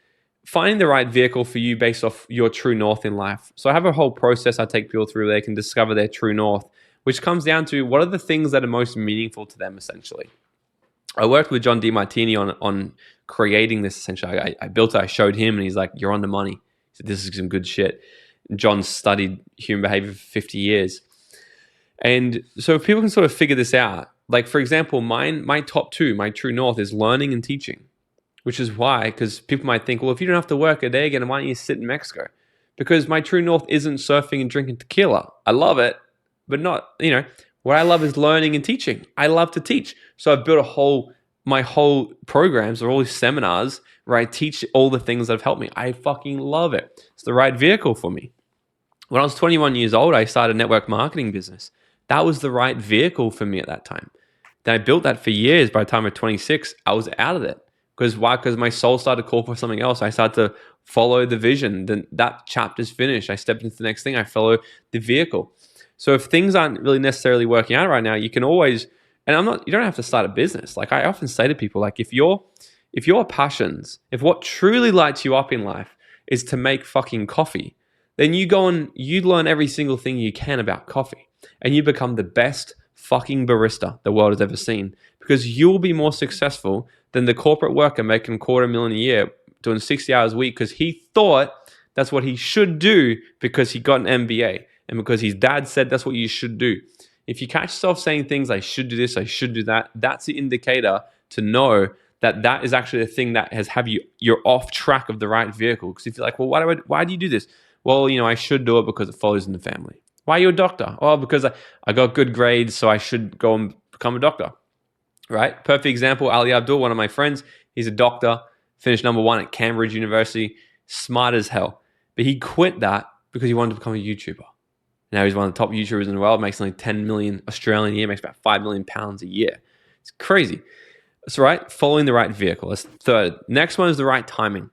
finding the right vehicle for you based off your true north in life. So I have a whole process I take people through where they can discover their true north, which comes down to what are the things that are most meaningful to them, essentially. I worked with John DeMartini on creating this, essentially. I built it, I showed him, and he's like, you're on the money. He said, this is some good shit. John studied human behavior for 50 years. And so if people can sort of figure this out, like for example, my top two, my true north is learning and teaching, which is why, because people might think, well, if you don't have to work a day again, why don't you sit in Mexico? Because my true north isn't surfing and drinking tequila. I love it, but not, what I love is learning and teaching. I love to teach. So I've built my whole programs or all these seminars where I teach all the things that have helped me. I fucking love it. It's the right vehicle for me. When I was 21 years old, I started a network marketing business. That was the right vehicle for me at that time. Then I built that for years. By the time I was 26, I was out of it. Because why? Because my soul started to call for something else. I started to follow the vision. Then that chapter's finished. I stepped into the next thing. I follow the vehicle. So if things aren't really necessarily working out right now, you can always, and you don't have to start a business. Like I often say to people, like if your passions, if what truly lights you up in life is to make fucking coffee, then you go and you learn every single thing you can about coffee and you become the best fucking barista the world has ever seen, because you'll be more successful than the corporate worker making $250,000 a year doing 60 hours a week because he thought that's what he should do because he got an MBA and because his dad said that's what you should do. If you catch yourself saying things, I should do this, I should do that, that's the indicator to know that that is actually a thing that you're off track of the right vehicle. Because if you're like, well, why do you do this? Well, I should do it because it follows in the family. Why are you a doctor? Oh, because I got good grades, so I should go and become a doctor, right? Perfect example, Ali Abdul, one of my friends, he's a doctor, finished number 1 at Cambridge University, smart as hell. But he quit that because he wanted to become a YouTuber. Now he's one of the top YouTubers in the world, makes only 10 million Australian a year, makes about 5 million pounds a year. It's crazy. That's right, following the right vehicle. That's third. Next one is the right timing.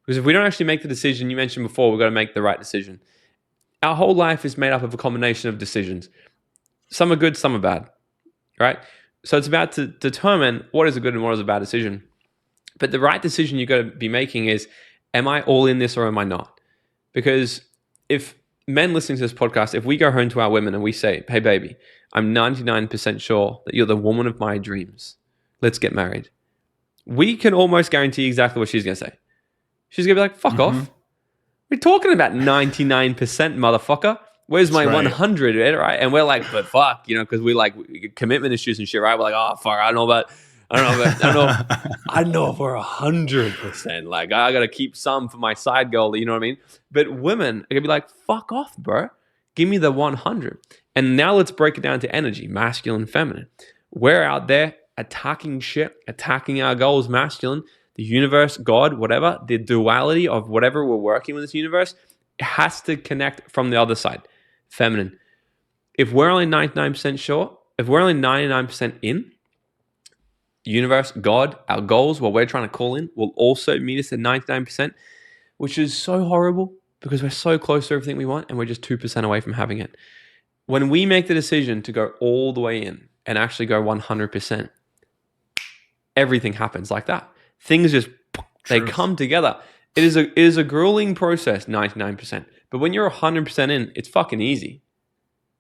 Because if we don't actually make the decision you mentioned before, we've got to make the right decision. Our whole life is made up of a combination of decisions. Some are good, some are bad, right? So it's about to determine what is a good and what is a bad decision. But the right decision you've got to be making is, am I all in this or am I not? Because if men listening to this podcast, if we go home to our women and we say, hey, baby, I'm 99% sure that you're the woman of my dreams. Let's get married. We can almost guarantee exactly what she's going to say. She's going to be like, fuck off. We're talking about 99%, motherfucker. Where's my 100, right? And we're like, but fuck, because we like commitment issues and shit, right? We're like, oh, fuck, I don't know if we're 100%. Like, I got to keep some for my side goal, you know what I mean? But women are going to be like, fuck off, bro. Give me the 100. And now let's break it down to energy, masculine, feminine. We're out there attacking shit, attacking our goals, masculine. The universe, God, whatever, the duality of whatever we're working with this universe has to connect from the other side, feminine. If we're only 99% sure, if we're only 99% in, universe, God, our goals, what we're trying to call in, will also meet us at 99%, which is so horrible because we're so close to everything we want and we're just 2% away from having it. When we make the decision to go all the way in and actually go 100%, everything happens like that. Things just, they come together. It is a grueling process, 99%. But when you're 100% in, it's fucking easy.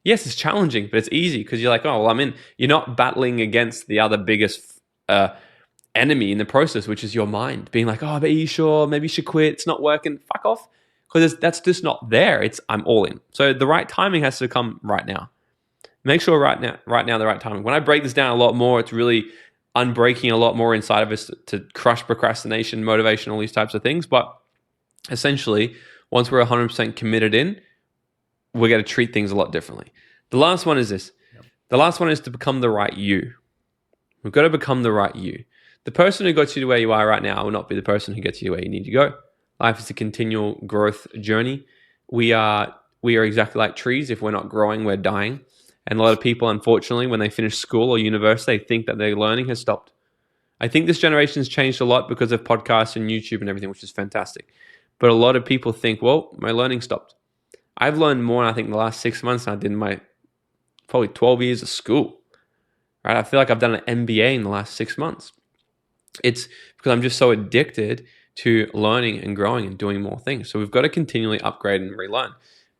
Yes, it's challenging, but it's easy because you're like, oh, well, I'm in. You're not battling against the other biggest enemy in the process, which is your mind. Being like, oh, but are you sure? Maybe you should quit. It's not working. Fuck off. Because that's just not there. I'm all in. So the right timing has to come right now. Make sure right now the right timing. When I break this down a lot more, it's really unbreaking a lot more inside of us to crush procrastination, motivation, all these types of things. But essentially, once we're 100% committed in, we're going to treat things a lot differently. The last one is this. The last one is to become the right you. We've got to become the right you. The person who got you to where you are right now will not be the person who gets you to where you need to go. Life is a continual growth journey. We are exactly like trees. If we're not growing, we're dying. And a lot of people, unfortunately, when they finish school or university, they think that their learning has stopped. I think this generation has changed a lot because of podcasts and YouTube and everything, which is fantastic. But a lot of people think, well, my learning stopped. I've learned more, I think, in the last 6 months than I did in my probably 12 years of school. Right? I feel like I've done an MBA in the last 6 months. It's because I'm just so addicted to learning and growing and doing more things. So we've got to continually upgrade and relearn.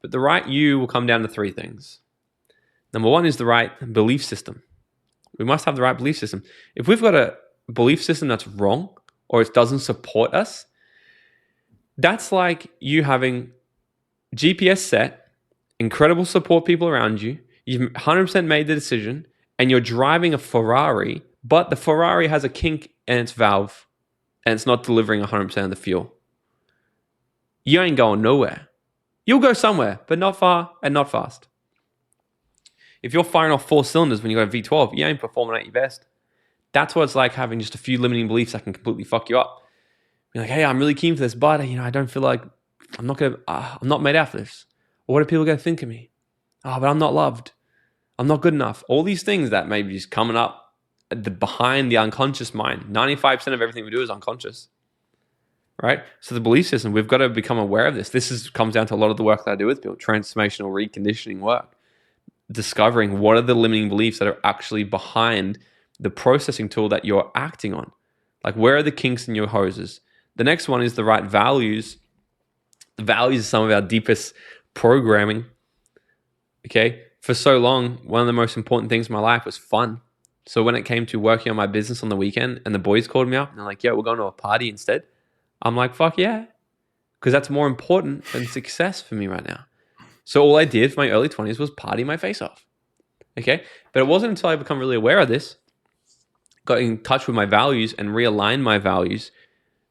But the right you will come down to three things. Number one is the right belief system. We must have the right belief system. If we've got a belief system that's wrong or it doesn't support us, that's like you having GPS set, incredible support people around you, you've 100% made the decision, and you're driving a Ferrari, but the Ferrari has a kink in its valve and it's not delivering 100% of the fuel. You ain't going nowhere. You'll go somewhere, but not far and not fast. If you're firing off 4 cylinders when you got a V12, you ain't performing at your best. That's what it's like having just a few limiting beliefs that can completely fuck you up. You're like, hey, I'm really keen for this, but I don't feel like I'm not made out for this. Or what are people going to think of me? Oh, but I'm not loved. I'm not good enough. All these things that maybe just coming up behind the unconscious mind. 95% of everything we do is unconscious, right? So the belief system, we've got to become aware of this. Comes down to a lot of the work that I do with people, transformational reconditioning work, discovering what are the limiting beliefs that are actually behind the processing tool that you're acting on. Like, where are the kinks in your hoses? The next one is the right values. The values are some of our deepest programming. Okay. For so long, one of the most important things in my life was fun. So when it came to working on my business on the weekend and the boys called me up and they're like, yeah, we're going to a party instead. I'm like, fuck yeah. Because that's more important than success for me right now. So all I did for my early 20s was party my face off. Okay. But it wasn't until I become really aware of this, got in touch with my values and realigned my values,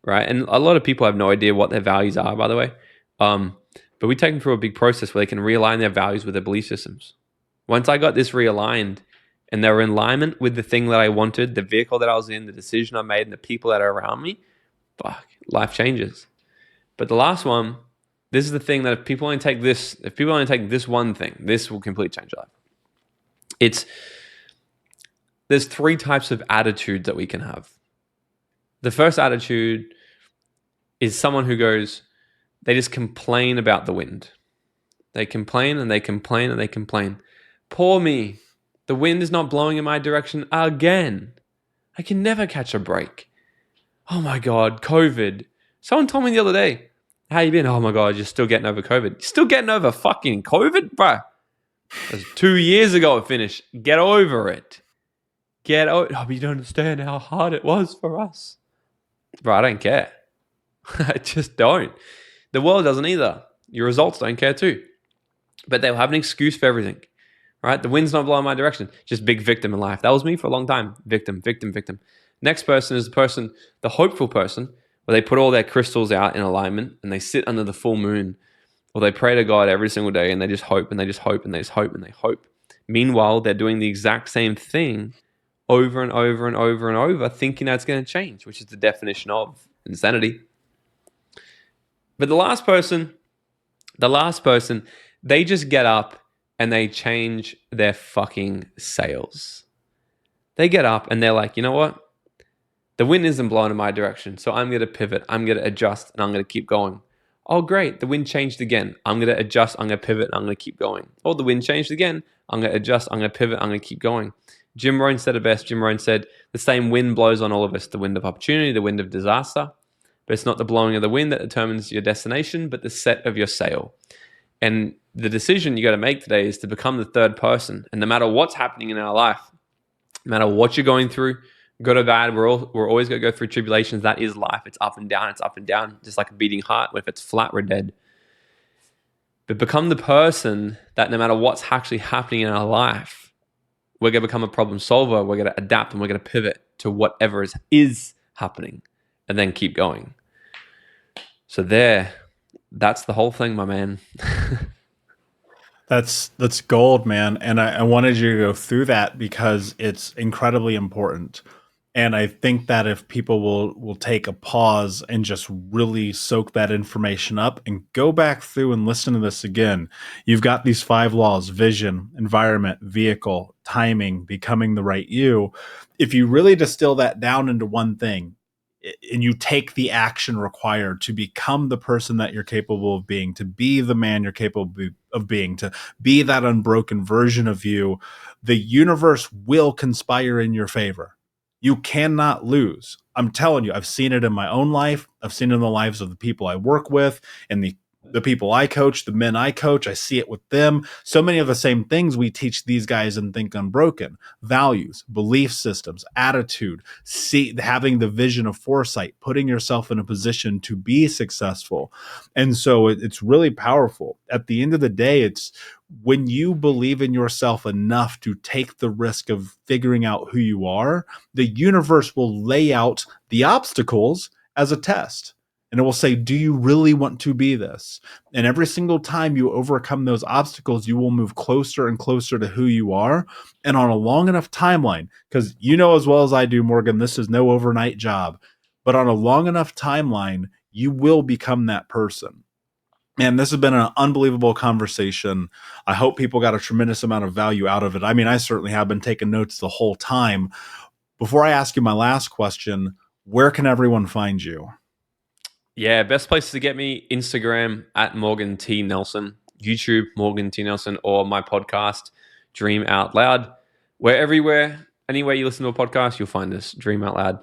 right? And a lot of people have no idea what their values are, by the way. But we take them through a big process where they can realign their values with their belief systems. Once I got this realigned and they were in alignment with the thing that I wanted, the vehicle that I was in, the decision I made, and the people that are around me, fuck, life changes. But the last one, this is the thing that if people only take this one thing, this will completely change your life. There's 3 types of attitudes that we can have. The first attitude is someone who goes, they just complain about the wind. They complain and they complain and they complain. Poor me. The wind is not blowing in my direction again. I can never catch a break. Oh my God, COVID. Someone told me the other day, how you been? Oh my God, you're still getting over COVID. You're still getting over fucking COVID, bro? It was 2 years ago it finished. Get over it. Oh, but you don't understand how hard it was for us. Bro, I don't care. I just don't. The world doesn't either. Your results don't care too. But they'll have an excuse for everything, right? The wind's not blowing my direction. Just big victim in life. That was me for a long time. Victim, victim, victim. Next person is the hopeful person, where they put all their crystals out in alignment and they sit under the full moon, or they pray to God every single day and they just hope and they just hope and they just hope and they hope. Meanwhile, they're doing the exact same thing over and over and over and over, thinking that's going to change, which is the definition of insanity. But the last person, they just get up and they change their fucking sails. They get up and they're like, you know what? The wind isn't blowing in my direction, so I'm going to pivot. I'm going to adjust and I'm going to keep going. Oh, great. The wind changed again. I'm going to adjust. I'm going to pivot and I'm going to keep going. Oh, the wind changed again. I'm going to adjust. I'm going to pivot. I'm going to keep going. Jim Rohn said it best. Jim Rohn said, the same wind blows on all of us, the wind of opportunity, the wind of disaster. But it's not the blowing of the wind that determines your destination, but the set of your sail. And the decision you got to make today is to become the third person. And no matter what's happening in our life, no matter what you're going through, good or bad, we're always going to go through tribulations. That is life. It's up and down. It's up and down. Just like a beating heart. If it's flat, we're dead. But become the person that no matter what's actually happening in our life, we're going to become a problem solver. We're going to adapt and we're going to pivot to whatever is happening and then keep going. So that's the whole thing, my man. That's gold, man. And I wanted you to go through that because it's incredibly important. And I think that if people will take a pause and just really soak that information up and go back through and listen to this again, you've got these 5 laws: vision, environment, vehicle, timing, becoming the right you. If you really distill that down into one thing, and you take the action required to become the person that you're capable of being, to be the man you're capable of being, to be that unbroken version of you, the universe will conspire in your favor. You cannot lose. I'm telling you, I've seen it in my own life. I've seen it in the lives of the people I work with and the people I coach, the men I coach. I see it with them. So many of the same things we teach these guys in Think Unbroken: values, belief systems, attitude, having the vision of foresight, putting yourself in a position to be successful. And so it's really powerful. At the end of the day, it's when you believe in yourself enough to take the risk of figuring out who you are, the universe will lay out the obstacles as a test. And it will say, do you really want to be this? And every single time you overcome those obstacles, you will move closer and closer to who you are. And on a long enough timeline, because you know as well as I do, Morgan, this is no overnight job, but on a long enough timeline, you will become that person. And this has been an unbelievable conversation. I hope people got a tremendous amount of value out of it. I mean, I certainly have been taking notes the whole time. Before I ask you my last question, where can everyone find you? Yeah, best place to get me, Instagram at Morgan T. Nelson, YouTube, Morgan T. Nelson, or my podcast, Dream Out Loud. We're everywhere. Anywhere you listen to a podcast, you'll find us, Dream Out Loud.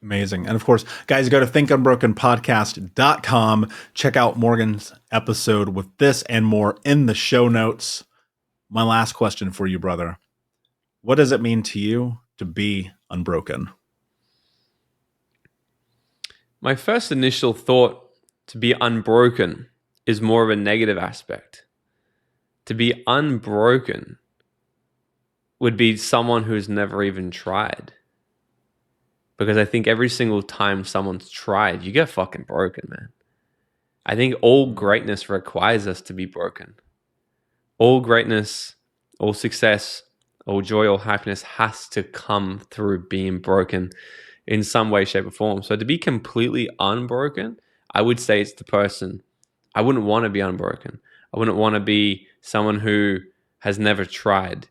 Amazing. And of course, guys, go to thinkunbrokenpodcast.com. Check out Morgan's episode with this and more in the show notes. My last question for you, brother. What does it mean to you to be unbroken? My first initial thought to be unbroken is more of a negative aspect. To be unbroken would be someone who's never even tried. Because I think every single time someone's tried, you get fucking broken, man. I think all greatness requires us to be broken. All greatness, all success, all joy, all happiness has to come through being broken in some way, shape, or form. So to be completely unbroken, I would say it's the person. I wouldn't want to be unbroken. I wouldn't want to be someone who has never tried.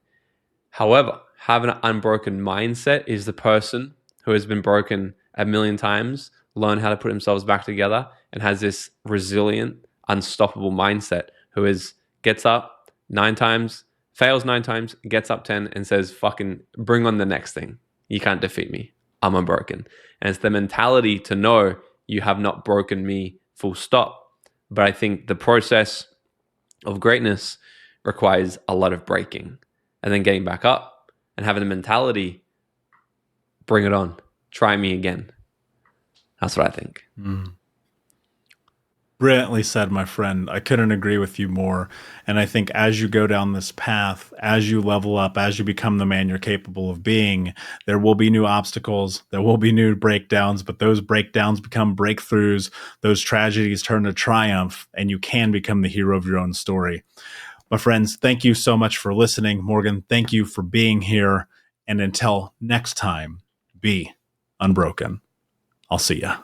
However, having an unbroken mindset is the person who has been broken a million times, learn how to put themselves back together, and has this resilient, unstoppable mindset who gets up 9 times, fails 9 times, gets up 10, and says, fucking bring on the next thing. You can't defeat me. I'm unbroken. And it's the mentality to know you have not broken me, full stop. But I think the process of greatness requires a lot of breaking and then getting back up and having the mentality, bring it on, try me again. That's what I think. Brilliantly said, my friend. I couldn't agree with you more. And I think as you go down this path, as you level up, as you become the man you're capable of being, there will be new obstacles, there will be new breakdowns, but those breakdowns become breakthroughs. Those tragedies turn to triumph, and you can become the hero of your own story. My friends, thank you so much for listening. Morgan, thank you for being here. And until next time, be unbroken. I'll see ya.